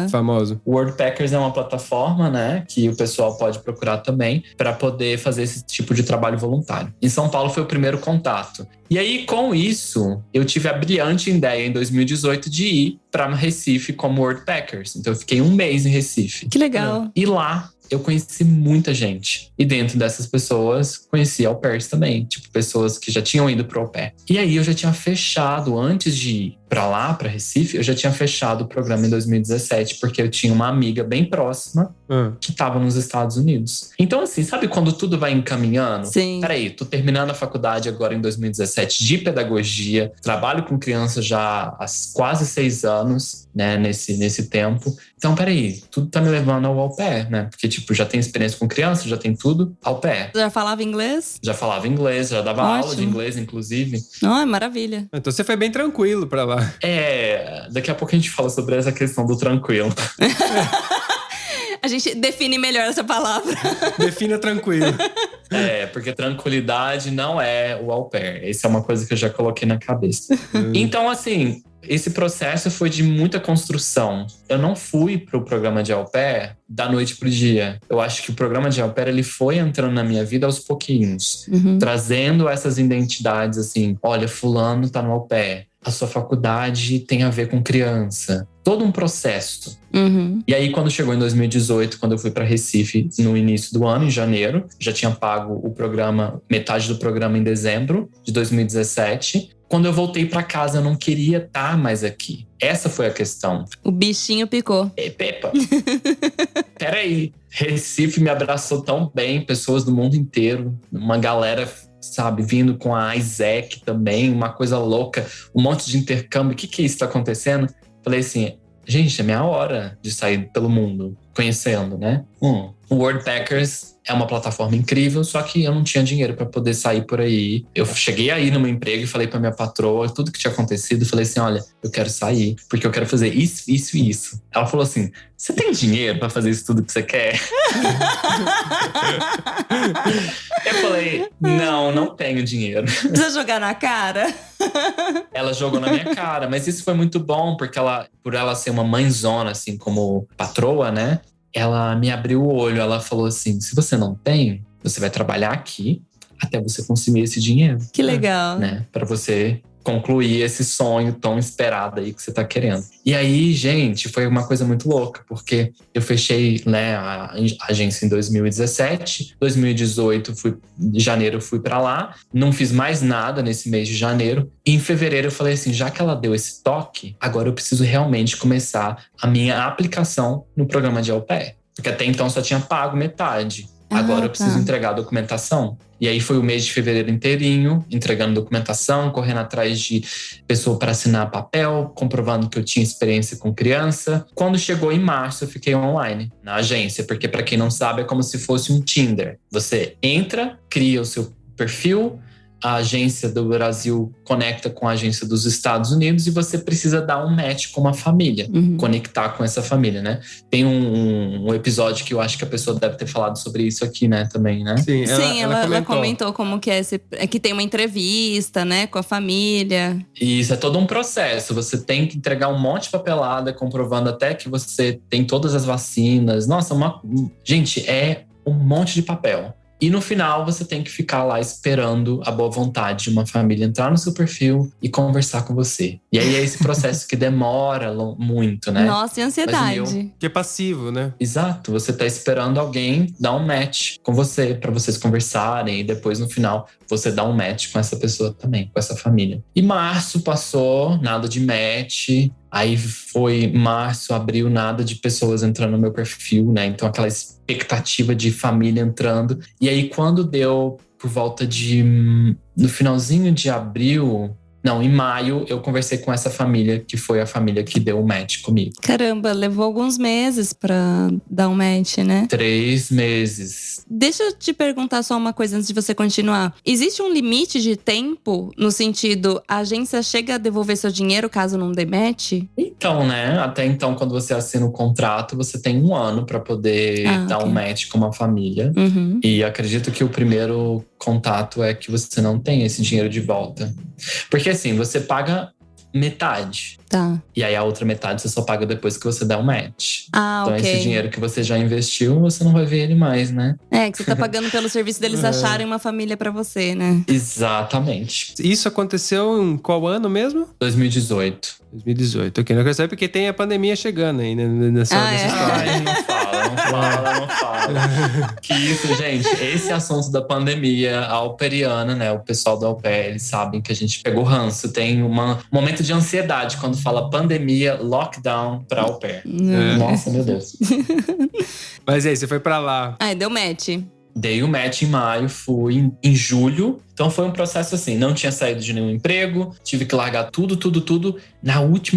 Famoso. O Worldpackers é uma plataforma, né, que o pessoal pode procurar também para poder fazer esse tipo de trabalho voluntário. Em São Paulo foi o primeiro contato. E aí, com isso, eu tive a brilhante ideia em 2018 de ir para Recife como Worldpackers. Então, eu fiquei 1 mês em Recife. Que legal. E lá, eu conheci muita gente. E dentro dessas pessoas, conheci au pairs também. Tipo, pessoas que já tinham ido pro au pair. E aí, eu já tinha fechado, antes de ir pra lá, pra Recife, eu já tinha fechado o programa em 2017, porque eu tinha uma amiga bem próxima que estava nos Estados Unidos. Então, assim, sabe quando tudo vai encaminhando? Sim. Peraí, tô terminando a faculdade agora em 2017 de pedagogia, trabalho com criança já há quase 6 anos, né, nesse tempo. Então, peraí, tudo tá me levando ao au pair, né? Porque, tipo, já tenho experiência com criança, já tem tudo au pair. Já falava inglês? Já falava inglês, já dava aula de inglês, inclusive. Não, é maravilha. Então você foi bem tranquilo pra lá. Daqui a pouco a gente fala sobre essa questão do tranquilo. A gente define melhor essa palavra. Defina tranquilo. Porque tranquilidade não é o au pair. Essa é uma coisa que eu já coloquei na cabeça. Então, assim, esse processo foi de muita construção. Eu não fui pro programa de au pair da noite pro dia. Eu acho que o programa de au pair, ele foi entrando na minha vida aos pouquinhos. Trazendo essas identidades, assim, olha, fulano tá no au pair. A sua faculdade tem a ver com criança. Todo um processo. E aí, quando chegou em 2018, quando eu fui para Recife no início do ano, em janeiro, já tinha pago o programa, metade do programa em dezembro de 2017. Quando eu voltei para casa, eu não queria estar mais aqui. Essa foi a questão. O bichinho picou. Pepa, peraí. Recife me abraçou tão bem, pessoas do mundo inteiro, uma galera, sabe, vindo com a Isaac também, uma coisa louca, um monte de intercâmbio. O que é isso que tá acontecendo? Falei assim, gente, é minha hora de sair pelo mundo, conhecendo, né? O Worldpackers é uma plataforma incrível, só que eu não tinha dinheiro para poder sair por aí. Eu cheguei aí no meu emprego e falei para minha patroa tudo que tinha acontecido. Falei assim, olha, eu quero sair, porque eu quero fazer isso, isso e isso. Ela falou assim, você tem dinheiro para fazer isso tudo que você quer? Eu falei, não tenho dinheiro. Precisa jogar na cara? Ela jogou na minha cara, mas isso foi muito bom, porque por ela ser uma mãezona, assim, como patroa, né? Ela me abriu o olho, ela falou assim, se você não tem, você vai trabalhar aqui até você conseguir esse dinheiro. Que legal. Né? Para você concluir esse sonho tão esperado aí que você tá querendo. E aí, gente, foi uma coisa muito louca, porque eu fechei, né, a agência em 2017, 2018, em janeiro eu fui para lá, não fiz mais nada nesse mês de janeiro, e em fevereiro eu falei assim, já que ela deu esse toque, agora eu preciso realmente começar a minha aplicação no programa de au pair, porque até então só tinha pago metade. Agora eu preciso tá. entregar a documentação. E aí foi o mês de fevereiro inteirinho, entregando documentação, correndo atrás de pessoa para assinar papel, comprovando que eu tinha experiência com criança. Quando chegou em março, eu fiquei online na agência, porque para quem não sabe, é como se fosse um Tinder. Você entra, cria o seu perfil, a agência do Brasil conecta com a agência dos Estados Unidos e você precisa dar um match com uma família, conectar com essa família, né? Tem um episódio que eu acho que a pessoa deve ter falado sobre isso aqui, né? Também, né? Sim, ela comentou como que é que tem uma entrevista, né? Com a família. E isso é todo um processo. Você tem que entregar um monte de papelada, comprovando até que você tem todas as vacinas. Nossa, gente, é um monte de papel. E no final, você tem que ficar lá esperando a boa vontade de uma família entrar no seu perfil e conversar com você. E aí é esse processo que demora muito, né? Nossa, e ansiedade. Que é passivo, né? Exato. Você tá esperando alguém dar um match com você, pra vocês conversarem. E depois, no final, você dá um match com essa pessoa também, com essa família. E março passou, nada de match. Aí foi março, abril, nada de pessoas entrando no meu perfil, né? Então aquela expectativa de família entrando. E aí quando deu por volta de… no finalzinho de abril… Não, em maio eu conversei com essa família, que foi a família que deu o match comigo. Caramba, levou alguns meses pra dar um match, né? 3 meses. Deixa eu te perguntar só uma coisa antes de você continuar. Existe um limite de tempo no sentido, a agência chega a devolver seu dinheiro caso não dê match? Então, né? Até então, quando você assina o contrato, você tem 1 ano pra poder dar um match com uma família. Uhum. E acredito que o primeiro contato é que você não tem esse dinheiro de volta. Porque assim, você paga metade. Tá. E aí a outra metade você só paga depois que você dá um match. Ah, Então ok. esse dinheiro que você já investiu, você não vai ver ele mais, né? É, que você tá pagando pelo serviço deles acharem uma família pra você, né? Exatamente. Isso aconteceu em qual ano mesmo? 2018. 2018. Ok, não quero saber porque tem a pandemia chegando aí, né? Nessa história. Ai, não fala. Que isso, gente. Esse assunto da pandemia alperiana, né? O pessoal do au pair, eles sabem que a gente pegou ranço. Tem um momento de ansiedade quando fala pandemia, lockdown pra au pair. Nossa, meu Deus. Mas aí, você foi pra lá. Ai, deu match. Dei o match em maio, fui em julho. Então foi um processo assim, não tinha saído de nenhum emprego, tive que largar tudo,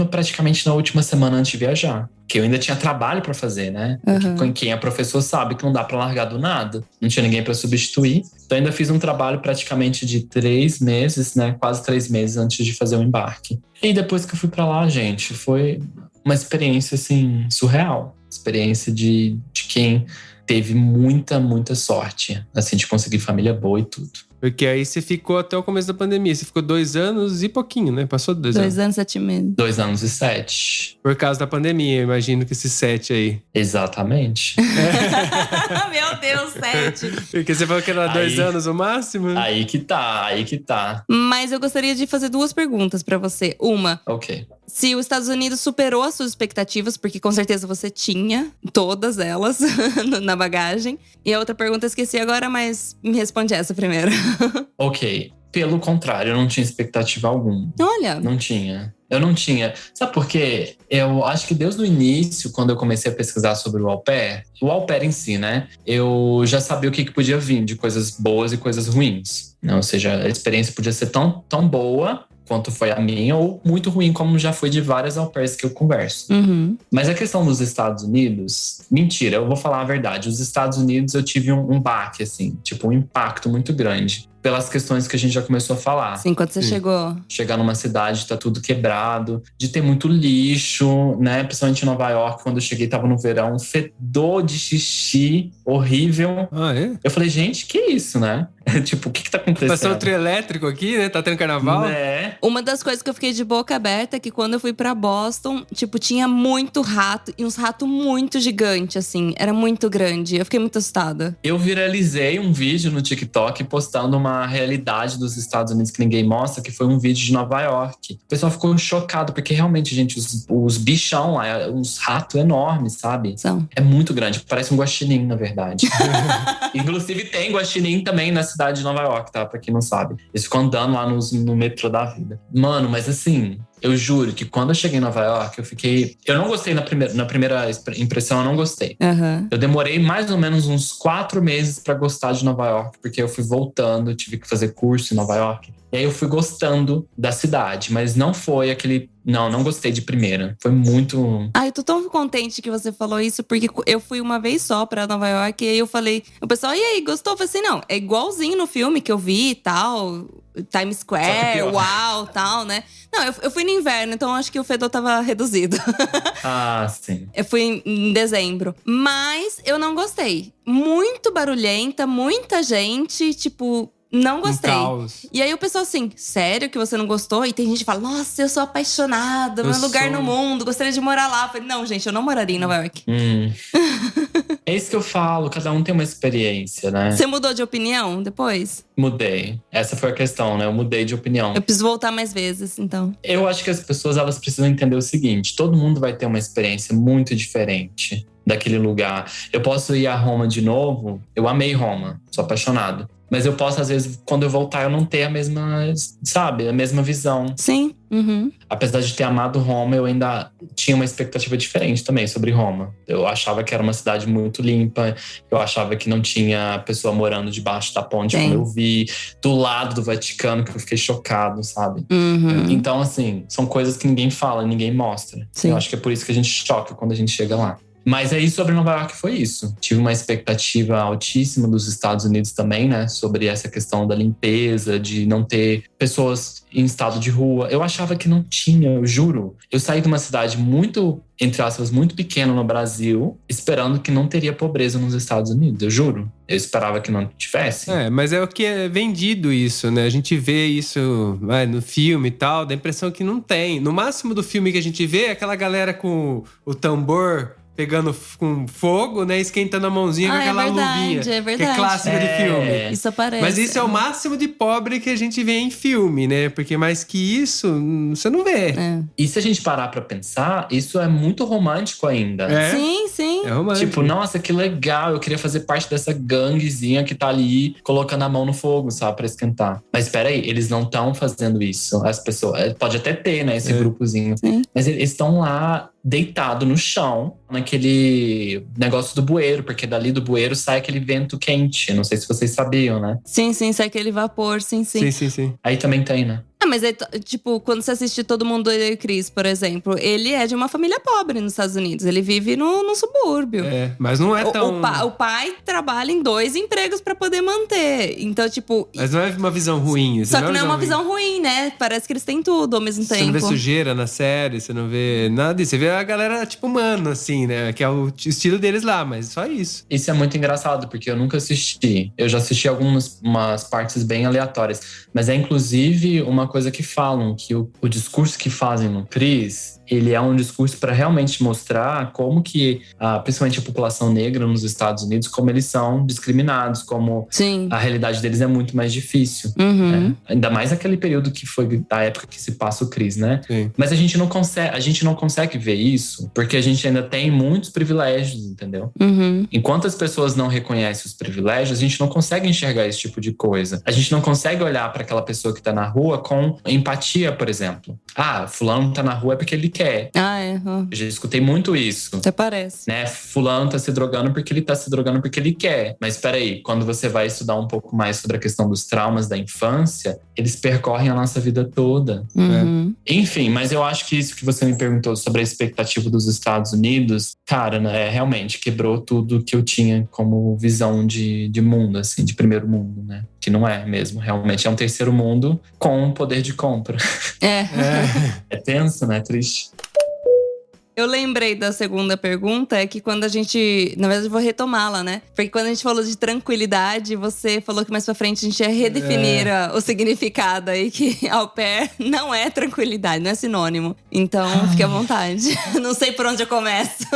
praticamente na última semana antes de viajar. Porque eu ainda tinha trabalho pra fazer, né? Porque quem é professor sabe que não dá pra largar do nada. Não tinha ninguém pra substituir. Então ainda fiz um trabalho praticamente de 3 meses, né? Quase 3 meses antes de fazer o embarque. E depois que eu fui pra lá, gente, foi uma experiência assim, surreal. Experiência de quem teve muita sorte, assim, de conseguir família boa e tudo. Porque aí você ficou até o começo da pandemia. Você ficou 2 anos e pouquinho, né? Passou 2 anos. 2 anos, 7 meses. 2 anos e 7. Por causa da pandemia, eu imagino que esse 7 aí. Exatamente. Meu Deus, 7. Porque você falou que era 2 anos o máximo? Aí que tá. Mas eu gostaria de fazer 2 perguntas pra você. Uma, Ok. se os Estados Unidos superou as suas expectativas, porque com certeza você tinha todas elas na bagagem. E a outra pergunta eu esqueci agora, mas me responde essa primeiro. Ok. Pelo contrário, eu não tinha expectativa alguma. Olha. Não tinha. Eu não tinha. Sabe por quê? Eu acho que desde o início, quando eu comecei a pesquisar sobre o au pair em si, né? Eu já sabia o que podia vir de coisas boas e coisas ruins. Né? Ou seja, a experiência podia ser tão boa quanto foi a minha, ou muito ruim, como já foi de várias au pairs que eu converso. Mas a questão dos Estados Unidos… Mentira, eu vou falar a verdade. Os Estados Unidos eu tive um baque, assim. Tipo, um impacto muito grande. Pelas questões que a gente já começou a falar. Sim, quando você chegou. Chegar numa cidade, tá tudo quebrado. De ter muito lixo, né? Principalmente em Nova York, quando eu cheguei, tava no verão. Um fedor de xixi horrível. Ah, é? Eu falei, gente, que isso, né? Tipo, o que tá acontecendo? Passou o trio elétrico aqui, né? Tá tendo carnaval? Né? Uma das coisas que eu fiquei de boca aberta é que quando eu fui pra Boston, tipo, tinha muito rato. E uns ratos muito gigantes, assim. Era muito grande. Eu fiquei muito assustada. Eu viralizei um vídeo no TikTok postando uma realidade dos Estados Unidos que ninguém mostra, que foi um vídeo de Nova York. O pessoal ficou chocado, porque realmente, gente, os bichão lá, uns ratos enormes, sabe? São. É muito grande, parece um guaxinim, na verdade. Inclusive tem guaxinim também na cidade de Nova York, tá? Pra quem não sabe. Eles ficam andando lá no metrô da vida. Mano, mas assim… Eu juro que quando eu cheguei em Nova York, eu não gostei na primeira impressão, eu não gostei. Aham. Eu demorei mais ou menos uns 4 meses pra gostar de Nova York, porque eu fui voltando, tive que fazer curso em Nova York. E aí eu fui gostando da cidade, mas não foi aquele… Não gostei de primeira. Foi muito… Ah, eu tô tão contente que você falou isso, porque eu fui uma vez só pra Nova York e aí eu falei… O pessoal, e aí, gostou? Eu falei assim, não, é igualzinho no filme que eu vi e tal… Times Só que Square, pior. uau, tal, né? Não, eu fui no inverno, então acho que o fedor tava reduzido. Ah, sim. Eu fui em dezembro. Mas eu não gostei. Muito barulhenta, muita gente, tipo… Não gostei. caos. E aí o pessoal assim, sério que você não gostou? E tem gente que fala, nossa, eu sou apaixonada, meu Eu lugar sou. no mundo, gostaria de morar lá. Eu falei, não, gente, eu não moraria em Nova York. É isso que eu falo, cada um tem uma experiência, né? Você mudou de opinião depois? Mudei. Essa foi a questão, né? Eu mudei de opinião. Eu preciso voltar mais vezes, então. Eu acho que as pessoas, elas precisam entender o seguinte: todo mundo vai ter uma experiência muito diferente daquele lugar. Eu posso ir a Roma de novo, eu amei Roma, sou apaixonado. Mas eu posso, às vezes, quando eu voltar, eu não ter a mesma, sabe, a mesma visão. Sim. Uhum. Apesar de ter amado Roma, eu ainda tinha uma expectativa diferente também sobre Roma. Eu achava que era uma cidade muito limpa, eu achava que não tinha pessoa morando debaixo da ponte, Sim. como eu vi, do lado do Vaticano, que eu fiquei chocado, sabe? Uhum. Então, assim, são coisas que ninguém fala, ninguém mostra. Sim. Eu acho que é por isso que a gente choca quando a gente chega lá. Mas aí sobre Nova York foi isso. Tive uma expectativa altíssima dos Estados Unidos também, né? Sobre essa questão da limpeza, de não ter pessoas em estado de rua. Eu achava que não tinha, eu juro. Eu saí de uma cidade muito, entre aspas, muito pequena no Brasil, esperando que não teria pobreza nos Estados Unidos, eu juro. Eu esperava que não tivesse. É, mas é o que é vendido isso, né? A gente vê isso no filme e tal, dá a impressão que não tem. No máximo do filme que a gente vê é aquela galera com o tambor pegando com fogo, né? Esquentando a mãozinha com aquela luvinha. É verdade. Que é clássico de filme. Isso aparece. Mas isso é o máximo de pobre que a gente vê em filme, né? Porque mais que isso, você não vê. É. E se a gente parar pra pensar, isso é muito romântico ainda. É? Sim, sim. É romântico. Tipo, nossa, que legal, eu queria fazer parte dessa ganguezinha que tá ali colocando a mão no fogo, sabe, pra esquentar. Mas peraí, eles não estão fazendo isso. As pessoas, pode até ter, né, esse grupozinho. Sim. Mas eles estão lá deitado no chão, naquele negócio do bueiro, porque dali do bueiro sai aquele vento quente. Não sei se vocês sabiam, né? Sim, sai aquele vapor, sim. Sim. Aí também tem, né? Ah, mas é tipo, quando você assiste Todo Mundo Odeia o Chris, por exemplo, ele é de uma família pobre nos Estados Unidos. Ele vive no subúrbio. É, mas não é tão… O pai trabalha em 2 empregos pra poder manter. Então, tipo… Mas não é uma visão ruim. Só que não é uma visão ruim, né? Parece que eles têm tudo ao mesmo tempo. Você não vê sujeira na série, você não vê nada disso. Você vê a galera, tipo, humano, assim, né? Que é o estilo deles lá, mas só isso. Isso é muito engraçado, porque eu nunca assisti. Eu já assisti umas partes bem aleatórias. Mas é, inclusive, uma coisa que falam, que o discurso que fazem no Chris, ele é um discurso para realmente mostrar como que, principalmente a população negra nos Estados Unidos, como eles são discriminados, como Sim. a realidade deles é muito mais difícil. Uhum. Né? Ainda mais aquele período que foi da época que se passa o Chris, né? Sim. Mas a gente não consegue ver isso, porque a gente ainda tem muitos privilégios, entendeu? Uhum. Enquanto as pessoas não reconhecem os privilégios, a gente não consegue enxergar esse tipo de coisa. A gente não consegue olhar para aquela pessoa que tá na rua com empatia, por exemplo. Fulano tá na rua é porque ele quer. Eu Eu já escutei muito isso. Até parece. Né? Fulano tá se drogando porque ele tá se drogando porque ele quer. Mas peraí, quando você vai estudar um pouco mais sobre a questão dos traumas da infância, eles percorrem a nossa vida toda. Uhum. Enfim, mas eu acho que isso que você me perguntou sobre a expectativa dos Estados Unidos, cara, né, realmente quebrou tudo que eu tinha como visão de mundo, assim, de primeiro mundo, né? Que não é mesmo, realmente é um terceiro mundo com poder de compra. É tenso, né? Triste. Eu lembrei da segunda pergunta, é que quando a gente… Na verdade, eu vou retomá-la, né? Porque quando a gente falou de tranquilidade, você falou que mais pra frente a gente ia redefinir o significado aí, que au pair não é tranquilidade, não é sinônimo. Então, fique à vontade. Não sei por onde eu começo.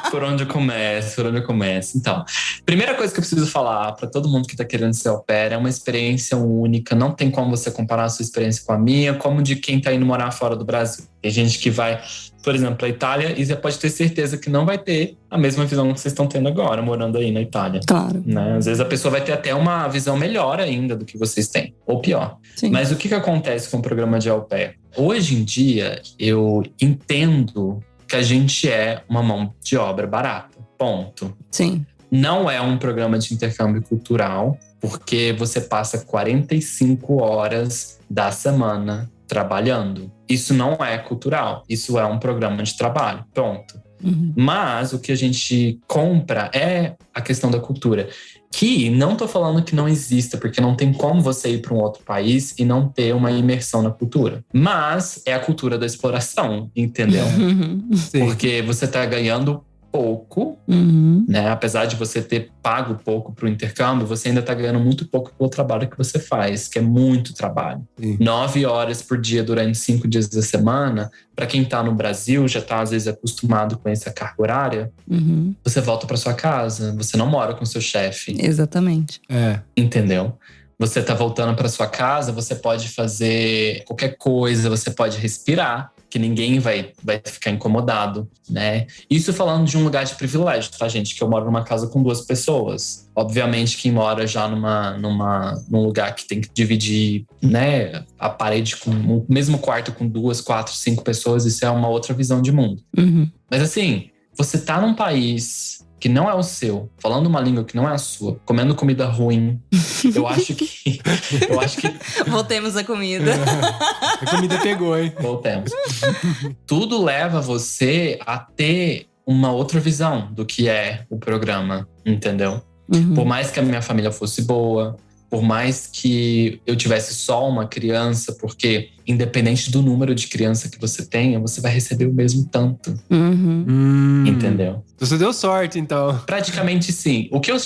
Por onde eu começo? Então, primeira coisa que eu preciso falar pra todo mundo que tá querendo ser au pair, é uma experiência única. Não tem como você comparar a sua experiência com a minha, como de quem tá indo morar fora do Brasil. Tem gente que vai, por exemplo, para a Itália e você pode ter certeza que não vai ter a mesma visão que vocês estão tendo agora, morando aí na Itália. Claro. Né? Às vezes a pessoa vai ter até uma visão melhor ainda do que vocês têm, ou pior. Sim. Mas o que acontece com o programa de au pair? Hoje em dia, eu entendo que a gente é uma mão de obra barata. Ponto. Sim. Não é um programa de intercâmbio cultural, porque você passa 45 horas da semana trabalhando. Isso não é cultural, isso é um programa de trabalho, pronto. Uhum. Mas o que a gente compra é a questão da cultura. Que não tô falando que não exista, porque não tem como você ir para um outro país e não ter uma imersão na cultura. Mas é a cultura da exploração, entendeu? Sim. Porque você tá ganhando pouco, Uhum. né? Apesar de você ter pago pouco para o intercâmbio, você ainda está ganhando muito pouco pelo trabalho que você faz, que é muito trabalho. Sim. 9 horas por dia durante 5 dias da semana, para quem está no Brasil, já está às vezes acostumado com essa carga horária, Uhum. você volta para sua casa, você não mora com seu chefe, Exatamente. É. entendeu? Você tá voltando para sua casa, você pode fazer qualquer coisa, você pode respirar, que ninguém vai ficar incomodado, né? Isso falando de um lugar de privilégio, tá, gente? Que eu moro numa casa com 2 pessoas. Obviamente, quem mora já num lugar que tem que dividir, né, a parede com o mesmo quarto com 2, 4, 5 pessoas, isso é uma outra visão de mundo. Uhum. Mas assim, você tá num país que não é o seu, falando uma língua que não é a sua, comendo comida ruim, eu acho que Voltemos à comida. A comida pegou, hein? voltemos. Tudo leva você a ter uma outra visão do que é o programa, entendeu? Uhum. Por mais que a minha família fosse boa, por mais que eu tivesse só uma criança, porque independente do número de criança que você tenha, você vai receber o mesmo tanto, Uhum. entendeu? Você deu sorte, então. Praticamente sim. O que eu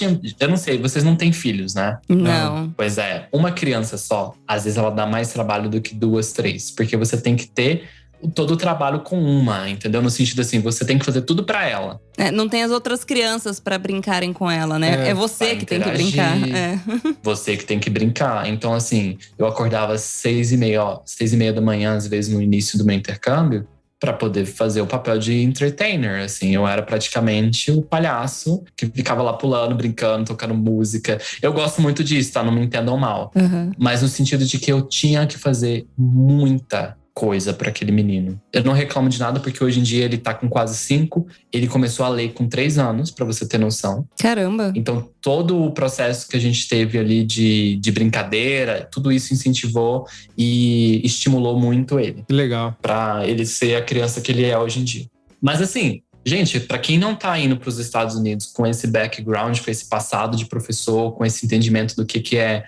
não sei, vocês não têm filhos, né? Não. Pois é, uma criança só, às vezes ela dá mais trabalho do que 2, 3, porque você tem que ter todo o trabalho com uma, entendeu? No sentido assim, você tem que fazer tudo pra ela. É, não tem as outras crianças pra brincarem com ela, né? É você pra que tem que interagir. brincar. É. Você que tem que brincar. Então, assim, eu acordava às 6h30 da manhã, às vezes no início do meu intercâmbio, pra poder fazer o papel de entertainer, assim. Eu era praticamente o palhaço que ficava lá pulando, brincando, tocando música. Eu gosto muito disso, tá? Não me entendam mal. Uhum. Mas no sentido de que eu tinha que fazer muita coisa para aquele menino. Eu não reclamo de nada, porque hoje em dia ele tá com quase 5. Ele começou a ler com 3 anos, para você ter noção. Caramba. Então, todo o processo que a gente teve ali de brincadeira, tudo isso incentivou e estimulou muito ele, Que legal. para ele ser a criança que ele é hoje em dia. Mas assim, gente, para quem não tá indo para os Estados Unidos com esse background, com esse passado de professor, com esse entendimento do que é,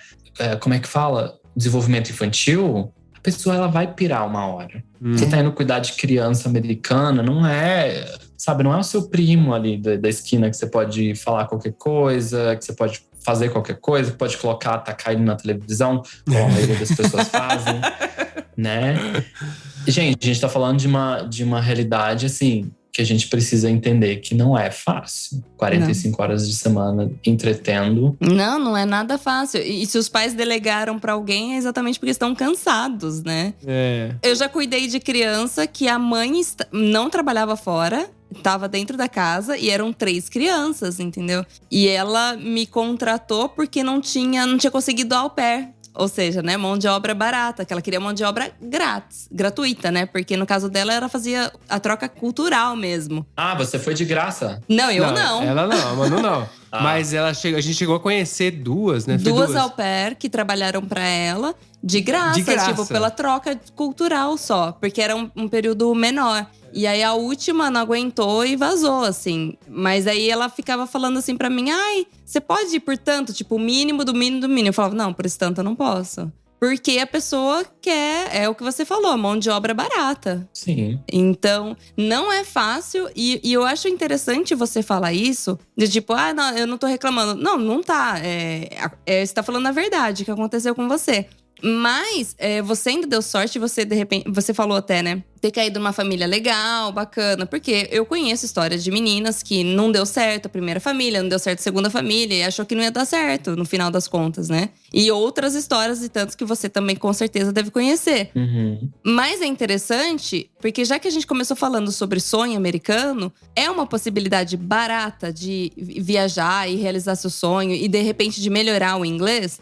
como é que fala? Desenvolvimento infantil, a pessoa ela vai pirar uma hora. Você tá indo cuidar de criança americana, não é, sabe, não é o seu primo ali da esquina que você pode falar qualquer coisa, que você pode fazer qualquer coisa, que pode colocar, tacar ele na televisão, como a maioria das pessoas fazem, né? Gente, a gente tá falando de uma realidade, assim, que a gente precisa entender que não é fácil. 45 horas de semana entretendo. Não é nada fácil. E se os pais delegaram pra alguém, é exatamente porque estão cansados, né? É. Eu já cuidei de criança que a mãe não trabalhava fora, estava dentro da casa e eram 3 crianças, entendeu? E ela me contratou porque não tinha conseguido au pair. Ou seja, né, mão de obra barata, que ela queria mão de obra grátis, gratuita, né? Porque no caso dela, ela fazia a troca cultural mesmo. Ah, você foi de graça? Não, eu não. Ela não, a Manu não. Ah. Mas a gente chegou a conhecer 2, né? Foi Duas au pair que trabalharam pra ela de graça, De graça. tipo, pela troca cultural só. Porque era um período menor. E aí a última não aguentou e vazou, assim. Mas aí ela ficava falando assim pra mim: ai, você pode ir por tanto? Tipo, o mínimo do mínimo do mínimo. Eu falava: não, por esse tanto eu não posso. Porque a pessoa quer, é o que você falou, mão de obra barata. Sim. Então, não é fácil. E eu acho interessante você falar isso. De tipo, não, eu não tô reclamando. Não tá. Você tá falando a verdade, o que aconteceu com você. Mas você ainda deu sorte, você de repente… Você falou até, né? Ter caído numa família legal, bacana. Porque eu conheço histórias de meninas que não deu certo a primeira família, não deu certo a segunda família. E achou que não ia dar certo, no final das contas, né? E outras histórias e tantos que você também com certeza deve conhecer. Mas é interessante, porque já que a gente começou falando sobre sonho americano, é uma possibilidade barata de viajar e realizar seu sonho. E de repente de melhorar o inglês.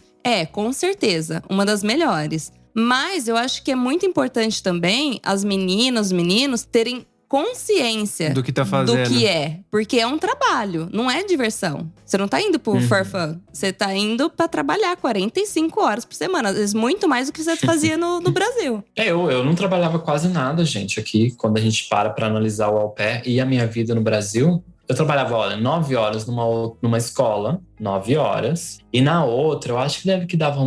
Com certeza, uma das melhores. Mas eu acho que é muito importante também as meninas, os meninos terem consciência do que tá fazendo. Do que é. Porque é um trabalho, não é diversão. Você não tá indo por for fun. Você tá indo pra trabalhar 45 horas por semana. Às vezes muito mais do que você fazia no Brasil. Eu não trabalhava quase nada, gente, aqui. Quando a gente para analisar o au pair e a minha vida no Brasil… Eu trabalhava, 9 horas numa escola, 9 horas. E na outra, eu acho que dava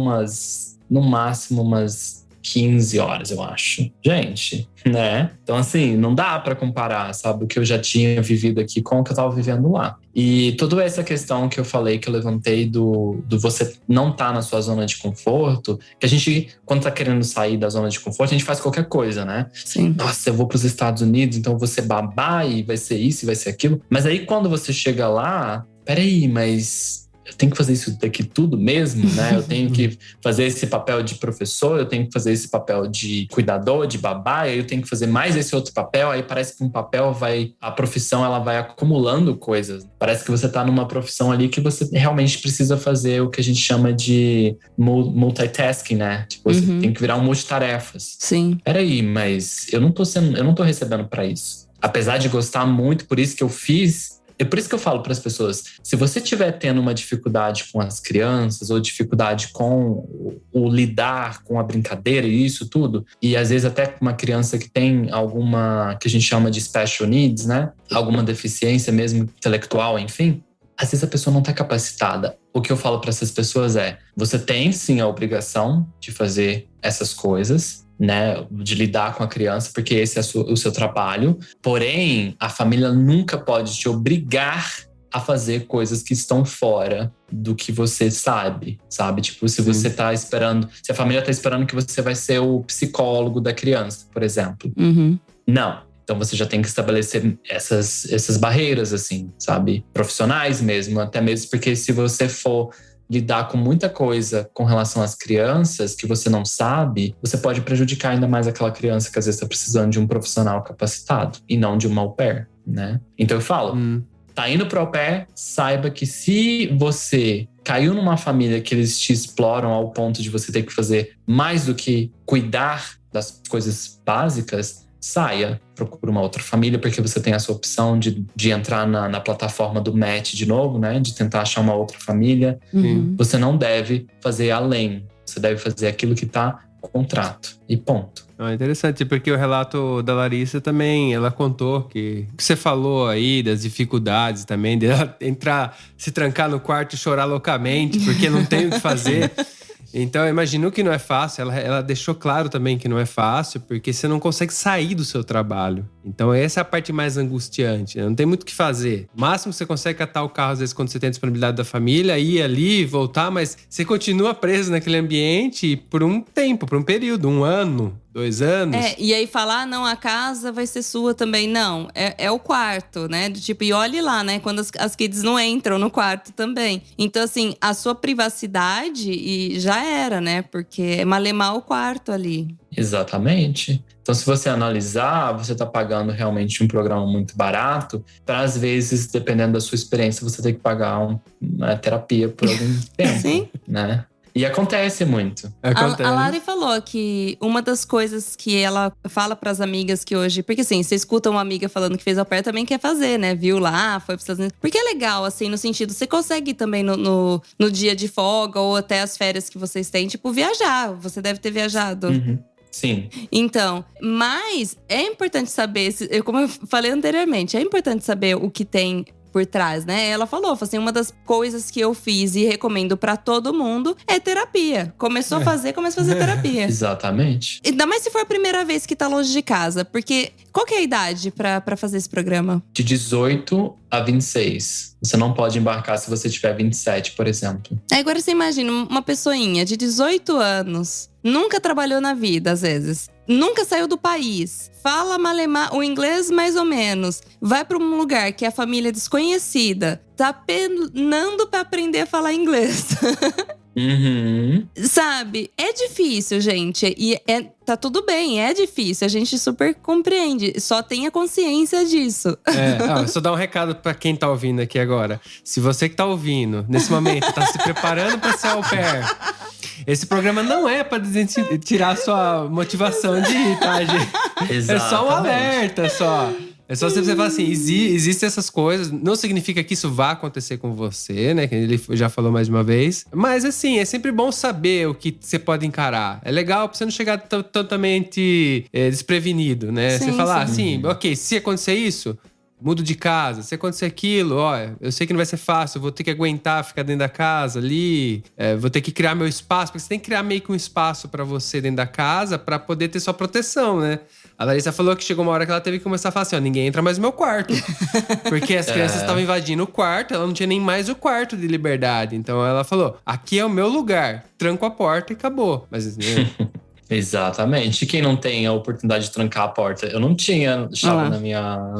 no máximo umas 15 horas, eu acho. Gente, né? Então, assim, não dá pra comparar, sabe? O que eu já tinha vivido aqui com o que eu tava vivendo lá. E toda essa questão que eu falei, que eu levantei do você não tá na sua zona de conforto, que a gente, quando tá querendo sair da zona de conforto, a gente faz qualquer coisa, né? Sim. Nossa, eu vou pros Estados Unidos, então eu vou ser babá e vai ser isso e vai ser aquilo. Mas aí, quando você chega lá, peraí, mas… eu tenho que fazer isso daqui tudo mesmo, né? Eu tenho que fazer esse papel de professor, eu tenho que fazer esse papel de cuidador, de babá, aí eu tenho que fazer mais esse outro papel, aí parece que um papel a profissão ela vai acumulando coisas. Parece que você tá numa profissão ali que você realmente precisa fazer o que a gente chama de multitasking, né? Tipo, você tem que virar um multitarefas. Sim. Peraí, mas eu não tô recebendo pra isso. Apesar de gostar muito, por isso que eu fiz… É por isso que eu falo para as pessoas, se você estiver tendo uma dificuldade com as crianças ou dificuldade com o lidar com a brincadeira e isso tudo, e às vezes até com uma criança que tem alguma, que a gente chama de special needs, né? Alguma deficiência mesmo intelectual, enfim, às vezes a pessoa não está capacitada. O que eu falo para essas pessoas você tem sim a obrigação de fazer essas coisas, né, de lidar com a criança, porque esse é o seu trabalho. Porém, a família nunca pode te obrigar a fazer coisas que estão fora do que você sabe? Tipo, se você tá esperando… se a família tá esperando que você vai ser o psicólogo da criança, por exemplo. Não. Então você já tem que estabelecer essas barreiras, assim, sabe? Profissionais mesmo, até mesmo porque se você for lidar com muita coisa com relação às crianças que você não sabe, você pode prejudicar ainda mais aquela criança que às vezes está precisando de um profissional capacitado e não de uma au pair, né? Então eu falo, tá indo pro au pair, saiba que se você caiu numa família que eles te exploram ao ponto de você ter que fazer mais do que cuidar das coisas básicas, saia, procura uma outra família, porque você tem essa opção de entrar na plataforma do match de novo, né? De tentar achar uma outra família. Você não deve fazer além. Você deve fazer aquilo que tá no contrato. E ponto. Interessante, porque o relato da Larissa também, ela contou que você falou aí das dificuldades também, de ela entrar, se trancar no quarto e chorar loucamente, porque não tem o que fazer. Então, eu imagino que não é fácil. Ela deixou claro também que não é fácil, porque você não consegue sair do seu trabalho. Então, essa é a parte mais angustiante, né? Não tem muito o que fazer. O máximo que você consegue catar o carro, às vezes, quando você tem a disponibilidade da família, ir ali, voltar, mas você continua preso naquele ambiente por um tempo, por um período, 1 ano, 2 anos. E aí falar, não, a casa vai ser sua também. Não, é o quarto, né? Tipo, e olhe lá, né? Quando as kids não entram no quarto também. Então, assim, a sua privacidade e já era, né? Porque é malemar o quarto ali. Exatamente. Então, se você analisar, você está pagando realmente um programa muito barato. Para, às vezes, dependendo da sua experiência, você tem que pagar uma terapia por algum tempo. Sim. Né? E acontece muito. A Lari falou que uma das coisas que ela fala pras amigas que hoje… Porque assim, você escuta uma amiga falando que fez au pair, também quer fazer, né? Viu lá, foi pros Estados Unidos. Porque é legal, assim, no sentido… Você consegue ir também no dia de folga ou até as férias que vocês têm, tipo, viajar. Você deve ter viajado. Sim. Então, mas é importante saber… Como eu falei anteriormente, é importante saber o que tem… por trás, né? Ela falou assim, uma das coisas que eu fiz e recomendo pra todo mundo é terapia. Começou a fazer terapia. Exatamente. Ainda mais se for a primeira vez que tá longe de casa. Porque qual que é a idade pra fazer esse programa? De 18 a 26. Você não pode embarcar se você tiver 27, por exemplo. Agora você imagina uma pessoinha de 18 anos, nunca trabalhou na vida, às vezes. Nunca saiu do país, fala o inglês mais ou menos, vai pra um lugar que é a família desconhecida, tá penando pra aprender a falar inglês. Uhum. Sabe? É difícil, gente. E tá tudo bem, é difícil. A gente super compreende. Só tenha consciência disso. Só dar um recado pra quem tá ouvindo aqui agora. Se você que tá ouvindo, nesse momento, tá se preparando pra ser au pair… Esse programa não é pra tirar sua motivação de ir, tá, gente? Exatamente. É só um alerta, só. É só você falar assim, existem essas coisas. Não significa que isso vá acontecer com você, né? Que ele já falou mais de uma vez. Mas assim, é sempre bom saber o que você pode encarar. É legal pra você não chegar totalmente desprevenido, né? Sim, você falar sim. assim, ok, se acontecer isso… Mudo de casa, se acontecer aquilo, eu sei que não vai ser fácil, eu vou ter que aguentar ficar dentro da casa ali, vou ter que criar meu espaço, porque você tem que criar meio que um espaço pra você dentro da casa pra poder ter sua proteção, né? A Larissa falou que chegou uma hora que ela teve que começar a falar assim, ninguém entra mais no meu quarto. Porque as crianças estavam invadindo o quarto, ela não tinha nem mais o quarto de liberdade. Então ela falou, aqui é o meu lugar, tranco a porta e acabou. Mas… Exatamente. E quem não tem a oportunidade de trancar a porta? Eu não tinha chave na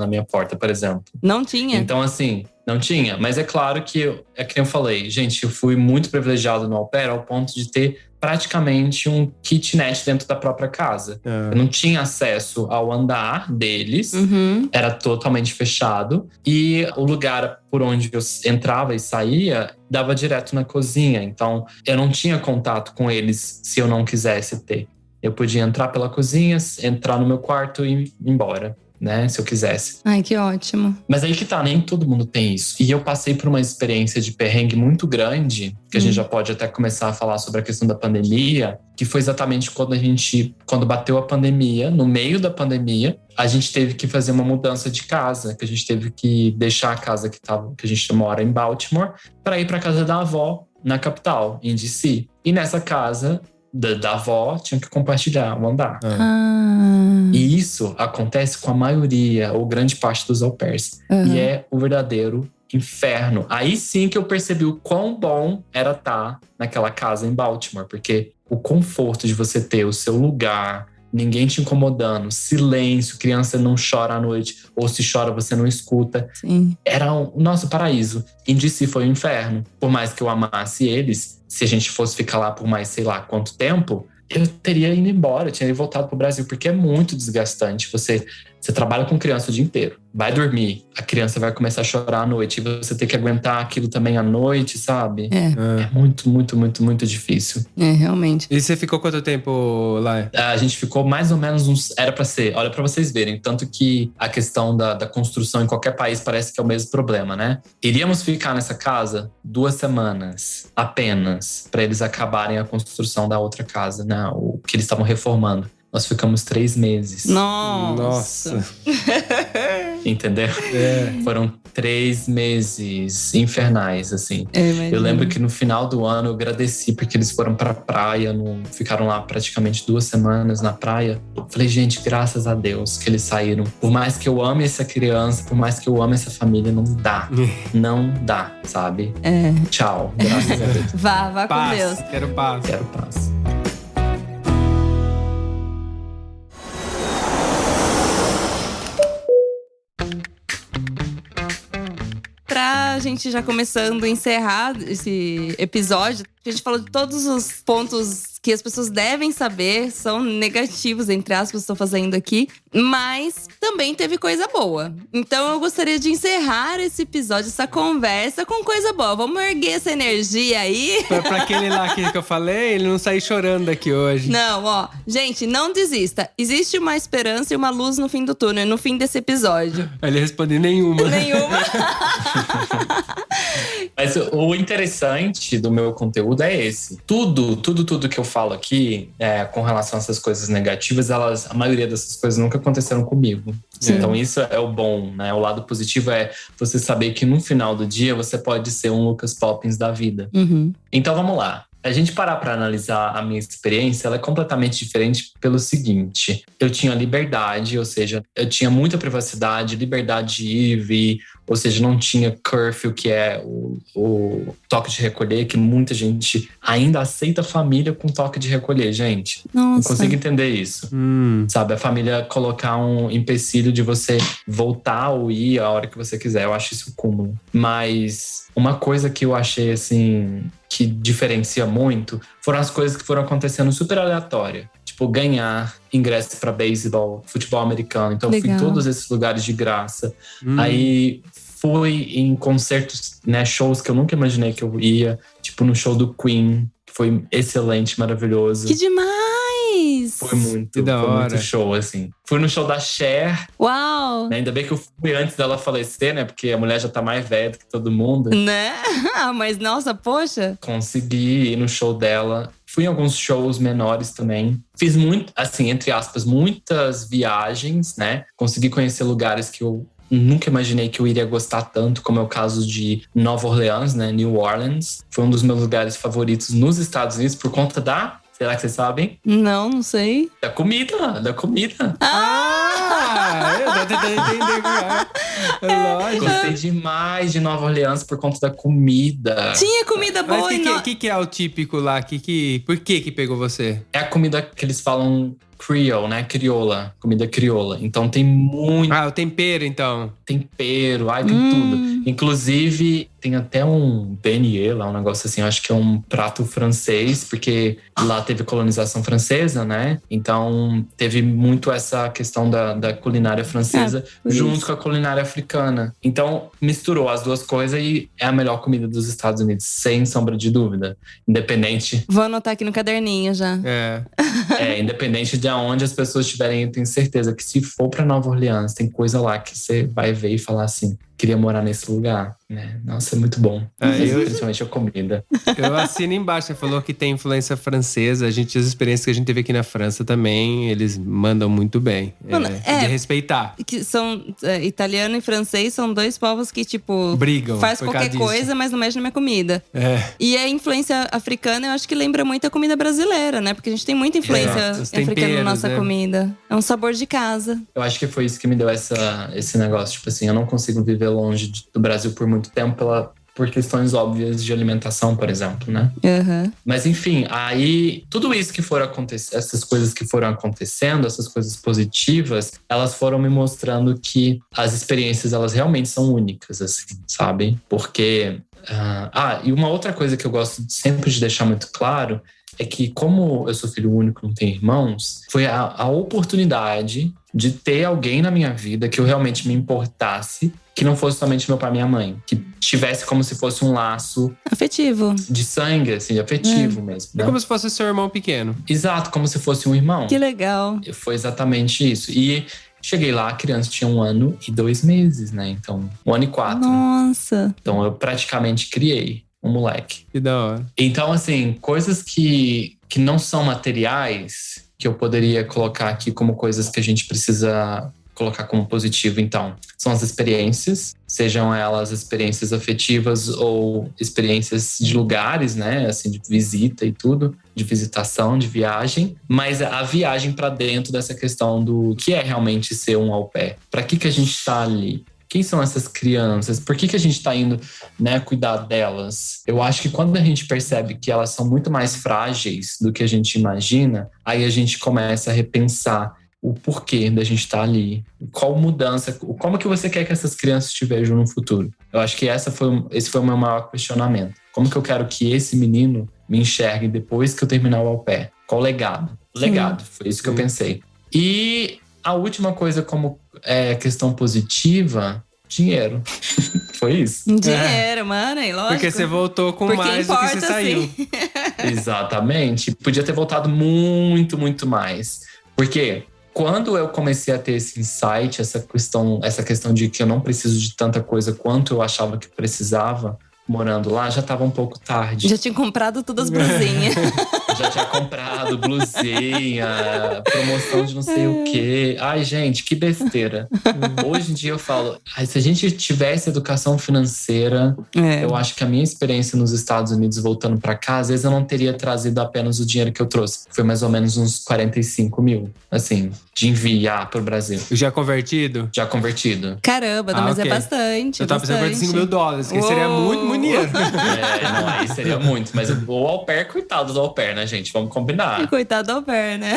minha porta, por exemplo. Não tinha? Então, assim, não tinha. Mas é claro que, é que eu falei, gente, eu fui muito privilegiado no au pair ao ponto de ter praticamente um kitnet dentro da própria casa. Eu não tinha acesso ao andar deles, era totalmente fechado. E o lugar por onde eu entrava e saía dava direto na cozinha. Então, eu não tinha contato com eles se eu não quisesse ter. Eu podia entrar pela cozinha, entrar no meu quarto e ir embora, né? Se eu quisesse. Ai, que ótimo. Mas aí que tá, nem todo mundo tem isso. E eu passei por uma experiência de perrengue muito grande, que a gente já pode até começar a falar sobre a questão da pandemia, que foi exatamente quando bateu a pandemia, no meio da pandemia, a gente teve que fazer uma mudança de casa, que a gente teve que deixar a casa que a gente mora em Baltimore, para ir para casa da avó, na capital, em DC. E nessa casa da avó, tinha que compartilhar o andar. E isso acontece com a maioria, ou grande parte dos au pairs. E é o verdadeiro inferno. Aí sim que eu percebi o quão bom era estar naquela casa em Baltimore. Porque o conforto de você ter o seu lugar, ninguém te incomodando, silêncio, criança não chora à noite, ou se chora você não escuta. Sim. Era o nosso paraíso. Em DC foi um inferno. Por mais que eu amasse eles, se a gente fosse ficar lá por mais sei lá quanto tempo, eu teria ido embora, eu tinha voltado pro Brasil, porque é muito desgastante. Você trabalha com criança o dia inteiro, vai dormir, a criança vai começar a chorar à noite, e você tem que aguentar aquilo também à noite, sabe? É muito, muito, muito, muito difícil. É, realmente. E você ficou quanto tempo lá? A gente ficou mais ou menos era pra ser, olha pra vocês verem, tanto que a questão da construção em qualquer país parece que é o mesmo problema, né? Iríamos ficar nessa casa 2 semanas apenas, pra eles acabarem a construção da outra casa, né? O que eles estavam reformando. Nós ficamos 3 meses. Nossa. Entendeu? Foram 3 meses infernais, assim. Eu lembro que no final do ano eu agradeci porque eles foram pra praia, ficaram lá praticamente 2 semanas na praia. Falei, gente, graças a Deus que eles saíram. Por mais que eu ame essa criança, por mais que eu ame essa família, não dá. Não dá, sabe? Tchau, graças a Deus. Vá com Deus. Quero paz. Quero paz. Pra gente já começando a encerrar esse episódio, a gente falou de todos os pontos que as pessoas devem saber, são negativos, entre aspas, que eu estou fazendo aqui. Mas também teve coisa boa. Então eu gostaria de encerrar esse episódio, essa conversa com coisa boa. Vamos erguer essa energia aí. Pra aquele lá que eu falei, ele não sair chorando daqui hoje. Não, ó. Gente, não desista. Existe uma esperança e uma luz no fim do túnel, no fim desse episódio. Aí ele responde nenhuma. Mas Mas o interessante do meu conteúdo é esse. Tudo que eu falo aqui com relação a essas coisas negativas, a maioria dessas coisas nunca aconteceram comigo. Sim. Então isso é o bom, né? O lado positivo é você saber que no final do dia você pode ser um Lucas Poppins da vida. Uhum. Então vamos lá. A gente parar para analisar a minha experiência, ela é completamente diferente pelo seguinte. Eu tinha liberdade, ou seja, eu tinha muita privacidade, liberdade de ir e vir, ou seja, não tinha curfew, que é o toque de recolher, que muita gente ainda aceita a família com toque de recolher, gente. Nossa. Não consigo entender isso. Sabe, a família colocar um empecilho de você voltar ou ir a hora que você quiser. Eu acho isso cúmulo. Mas uma coisa que eu achei, assim, que diferencia muito, foram as coisas que foram acontecendo super aleatória. Tipo, ganhar ingresso pra beisebol, futebol americano. Então, eu fui em todos esses lugares de graça. Aí, fui em concertos, né, shows que eu nunca imaginei que eu ia. Tipo, no show do Queen, que foi excelente, maravilhoso. Que demais! Foi muito show, assim. Fui no show da Cher. Uau! Ainda bem que eu fui antes dela falecer, né? Porque a mulher já tá mais velha do que todo mundo. Né? Mas, nossa, poxa. Consegui ir no show dela. Fui em alguns shows menores também. Fiz muito, assim, entre aspas, muitas viagens, né? Consegui conhecer lugares que eu nunca imaginei que eu iria gostar tanto, como é o caso de Nova Orleans, né? New Orleans. Foi um dos meus lugares favoritos nos Estados Unidos por conta da... Será que vocês sabem? Não sei. Da comida. Eu tô tentando entender. Lógico. Gostei demais de Nova Orleans por conta da comida. Tinha comida boa. Mas o que é o típico lá? Por que pegou você? É a comida que eles falam Creole, né? Crioula. Comida crioula. Então tem muito... o tempero, então. Tempero. Ai, tem tudo. Inclusive, tem até um beignet lá, um negócio assim. Eu acho que é um prato francês, porque lá teve colonização francesa, né? Então, teve muito essa questão da culinária francesa junto com a culinária africana. Então, misturou as duas coisas e é a melhor comida dos Estados Unidos, sem sombra de dúvida. Independente... Vou anotar aqui no caderninho já. Independente de onde as pessoas estiverem, eu tenho certeza que se for pra Nova Orleans, tem coisa lá que você vai ver e falar assim, queria morar nesse lugar, né? Nossa, é muito bom. Principalmente a comida. Eu assino embaixo, você falou que tem influência francesa. As experiências que a gente teve aqui na França também, eles mandam muito bem. De respeitar. Que são italiano e francês, são dois povos que, tipo, brigam. Faz qualquer coisa, mas não mexe na minha comida. E a influência africana, eu acho que lembra muito a comida brasileira, né? Porque a gente tem muita influência africana na nossa comida. É um sabor de casa. Eu acho que foi isso que me deu esse negócio. Tipo assim, eu não consigo viver longe do Brasil por muito tempo por questões óbvias de alimentação, por exemplo, né? Mas enfim, aí tudo isso que foram acontecendo, essas coisas que foram acontecendo, essas coisas positivas, elas foram me mostrando que as experiências, elas realmente são únicas, assim, sabe? Porque... e uma outra coisa que eu gosto sempre de deixar muito claro é que, como eu sou filho único, não tenho irmãos, foi a oportunidade de ter alguém na minha vida que eu realmente me importasse, que não fosse somente meu pai e minha mãe. Que tivesse como se fosse um laço... afetivo. De sangue, assim, afetivo mesmo. Né? É como se fosse seu irmão pequeno. Exato, como se fosse um irmão. Que legal. Foi exatamente isso. E cheguei lá, a criança tinha 1 ano e 2 meses, né? Então, 1 ano e 4. Nossa. Então, eu praticamente criei um moleque. Que da hora. Então, assim, coisas que não são materiais, que eu poderia colocar aqui como coisas que a gente precisa colocar como positivo, então, são as experiências, sejam elas experiências afetivas ou experiências de lugares, né, assim, de visita e tudo, de visitação, de viagem, mas a viagem para dentro dessa questão do que é realmente ser um au pair. Para que a gente está ali? Quem são essas crianças? Por que a gente está indo, né, cuidar delas? Eu acho que quando a gente percebe que elas são muito mais frágeis do que a gente imagina, aí a gente começa a repensar o porquê da gente estar ali. Qual mudança, como que você quer que essas crianças te vejam no futuro? Eu acho que esse foi o meu maior questionamento. Como que eu quero que esse menino me enxergue depois que eu terminar o au pair? Qual legado? Legado, foi isso que eu pensei. E a última coisa como questão positiva, dinheiro. Foi isso. Dinheiro, mano, é lógico. Porque você voltou com mais do que você saiu. Exatamente. Podia ter voltado muito, muito mais. Porque quando eu comecei a ter esse insight, essa questão de que eu não preciso de tanta coisa quanto eu achava que precisava morando lá, já tava um pouco tarde. Já tinha comprado todas as blusinhas. Já tinha comprado blusinha, promoção de não sei o quê. Ai, gente, que besteira. Hoje em dia eu falo, se a gente tivesse educação financeira, eu acho que a minha experiência nos Estados Unidos voltando pra cá, às vezes eu não teria trazido apenas o dinheiro que eu trouxe. Foi mais ou menos uns 45 mil, assim, de enviar pro Brasil. Já convertido? Já convertido. Caramba, não, mas ok. é bastante. Eu tava pensando em 45 mil dólares, que seria muito dinheiro. Não, aí seria muito. Mas o au pair, coitado do au pair, né, gente? Vamos combinar. Coitado do au pair, né?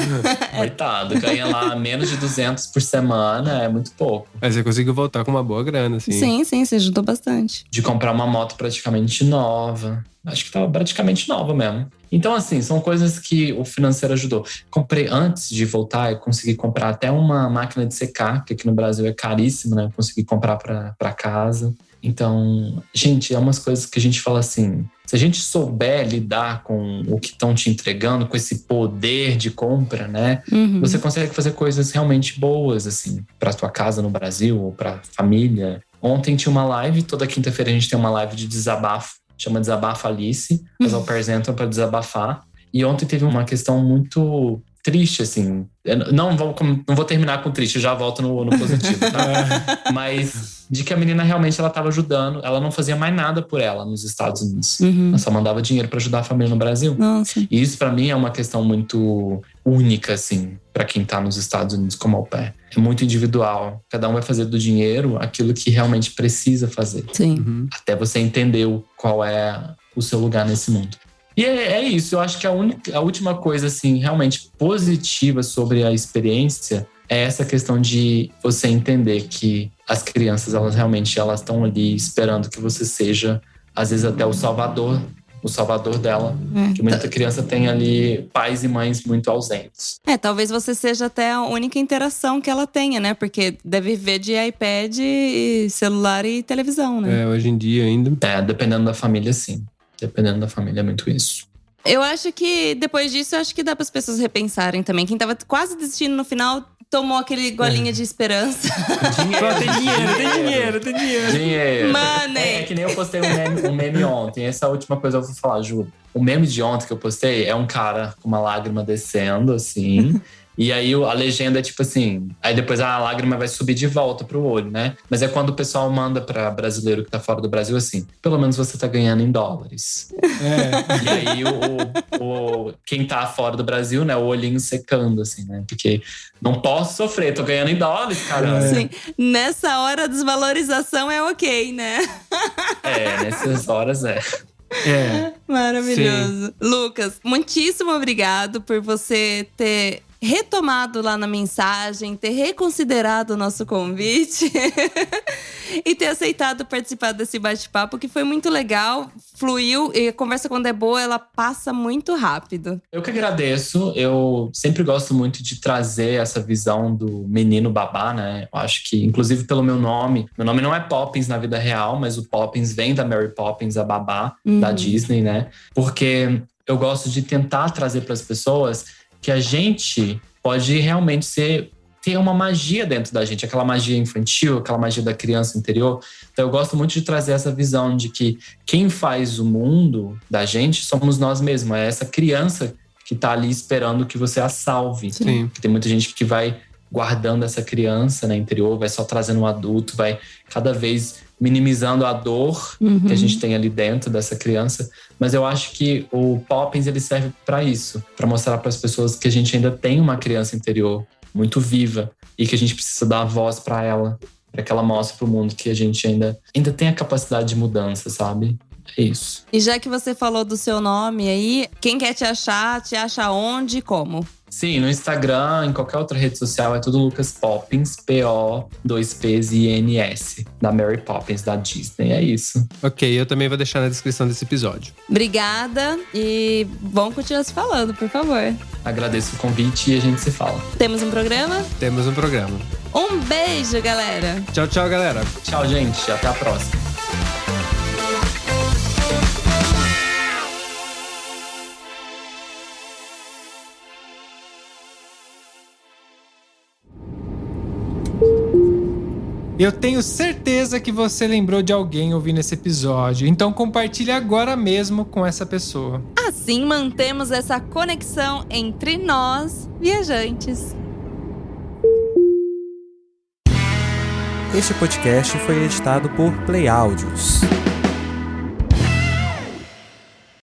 Coitado, ganha lá menos de 200 por semana, é muito pouco. Aí você conseguiu voltar com uma boa grana, assim. Sim, você ajudou bastante. De comprar uma moto praticamente nova. Acho que tava praticamente nova mesmo. Então, assim, são coisas que o financeiro ajudou. Comprei, antes de voltar, eu consegui comprar até uma máquina de secar, que aqui no Brasil é caríssimo, né? Eu consegui comprar pra casa. Então, gente, é umas coisas que a gente fala assim, se a gente souber lidar com o que estão te entregando, com esse poder de compra, né? Você consegue fazer coisas realmente boas, assim, pra tua casa no Brasil ou pra família. Ontem tinha uma live, toda quinta-feira a gente tem uma live de desabafo, chama Desabafa Alice. As au pairs entram pra desabafar. E ontem teve uma questão muito triste, assim. Eu não vou terminar com triste, eu já volto no positivo, tá? Mas de que a menina realmente ela tava ajudando. Ela não fazia mais nada por ela nos Estados Unidos. Ela só mandava dinheiro pra ajudar a família no Brasil. Nossa. E isso pra mim é uma questão muito única, assim, pra quem tá nos Estados Unidos como au pair. É muito individual. Cada um vai fazer do dinheiro aquilo que realmente precisa fazer. Sim. Até você entender qual é o seu lugar nesse mundo. E é isso, eu acho que a última coisa, assim, realmente positiva sobre a experiência é essa questão de você entender que as crianças, elas realmente estão ali esperando que você seja, às vezes até o salvador dela. Que muita criança tem ali pais e mães muito ausentes. Talvez você seja até a única interação que ela tenha, né? Porque deve ver de iPad, e celular e televisão, né? Hoje em dia ainda. Dependendo da família, sim. Dependendo da família, é muito isso. Eu acho que depois disso, eu acho que dá para as pessoas repensarem também. Quem tava quase desistindo no final, tomou aquele golinha de esperança. Tem dinheiro. Money! É que nem eu postei um meme ontem. Essa é a última coisa que eu vou falar, Ju. O meme de ontem que eu postei é um cara com uma lágrima descendo, assim. E aí a legenda é tipo assim… Aí depois a lágrima vai subir de volta pro olho, né? Mas é quando o pessoal manda pra brasileiro que tá fora do Brasil assim… Pelo menos você tá ganhando em dólares. E aí quem tá fora do Brasil, né? O olhinho secando, assim, né? Porque não posso sofrer, tô ganhando em dólares, caramba. Sim, nessa hora a desvalorização é ok, né? Nessas horas Maravilhoso. Sim. Lucas, muitíssimo obrigado por você ter retomado lá na mensagem, ter reconsiderado o nosso convite e ter aceitado participar desse bate-papo, que foi muito legal, fluiu, e a conversa, quando é boa, ela passa muito rápido. Eu que agradeço. Eu sempre gosto muito de trazer essa visão do menino babá, né? Eu acho que, inclusive pelo meu nome não é Poppins na vida real, mas o Poppins vem da Mary Poppins, a babá da Disney, né? Porque eu gosto de tentar trazer para as pessoas que a gente pode realmente ter uma magia dentro da gente, aquela magia infantil, aquela magia da criança interior. Então eu gosto muito de trazer essa visão de que quem faz o mundo da gente somos nós mesmos. É essa criança que tá ali esperando que você a salve. Sim. Porque tem muita gente que vai guardando essa criança, né, interior, vai só trazendo um adulto, vai cada vez minimizando a dor que a gente tem ali dentro dessa criança. Mas eu acho que o Poppins, ele serve para isso, para mostrar para as pessoas que a gente ainda tem uma criança interior muito viva e que a gente precisa dar voz para ela, para que ela mostre para o mundo que a gente ainda tem a capacidade de mudança, sabe? É isso. E já que você falou do seu nome aí, quem quer te acha onde e como? Sim, no Instagram, em qualquer outra rede social, é tudo Lucas Poppins, P-O-2-P-I-N-S, da Mary Poppins, da Disney. É isso. Ok, eu também vou deixar na descrição desse episódio. Obrigada e vamos continuar se falando, por favor. Agradeço o convite e a gente se fala. Temos um programa? Temos um programa. Um beijo, galera! Tchau, tchau, galera. Tchau, gente. Até a próxima. Eu tenho certeza que você lembrou de alguém ouvindo esse episódio, então compartilhe agora mesmo com essa pessoa. Assim mantemos essa conexão entre nós, viajantes. Este podcast foi editado por Play Áudios.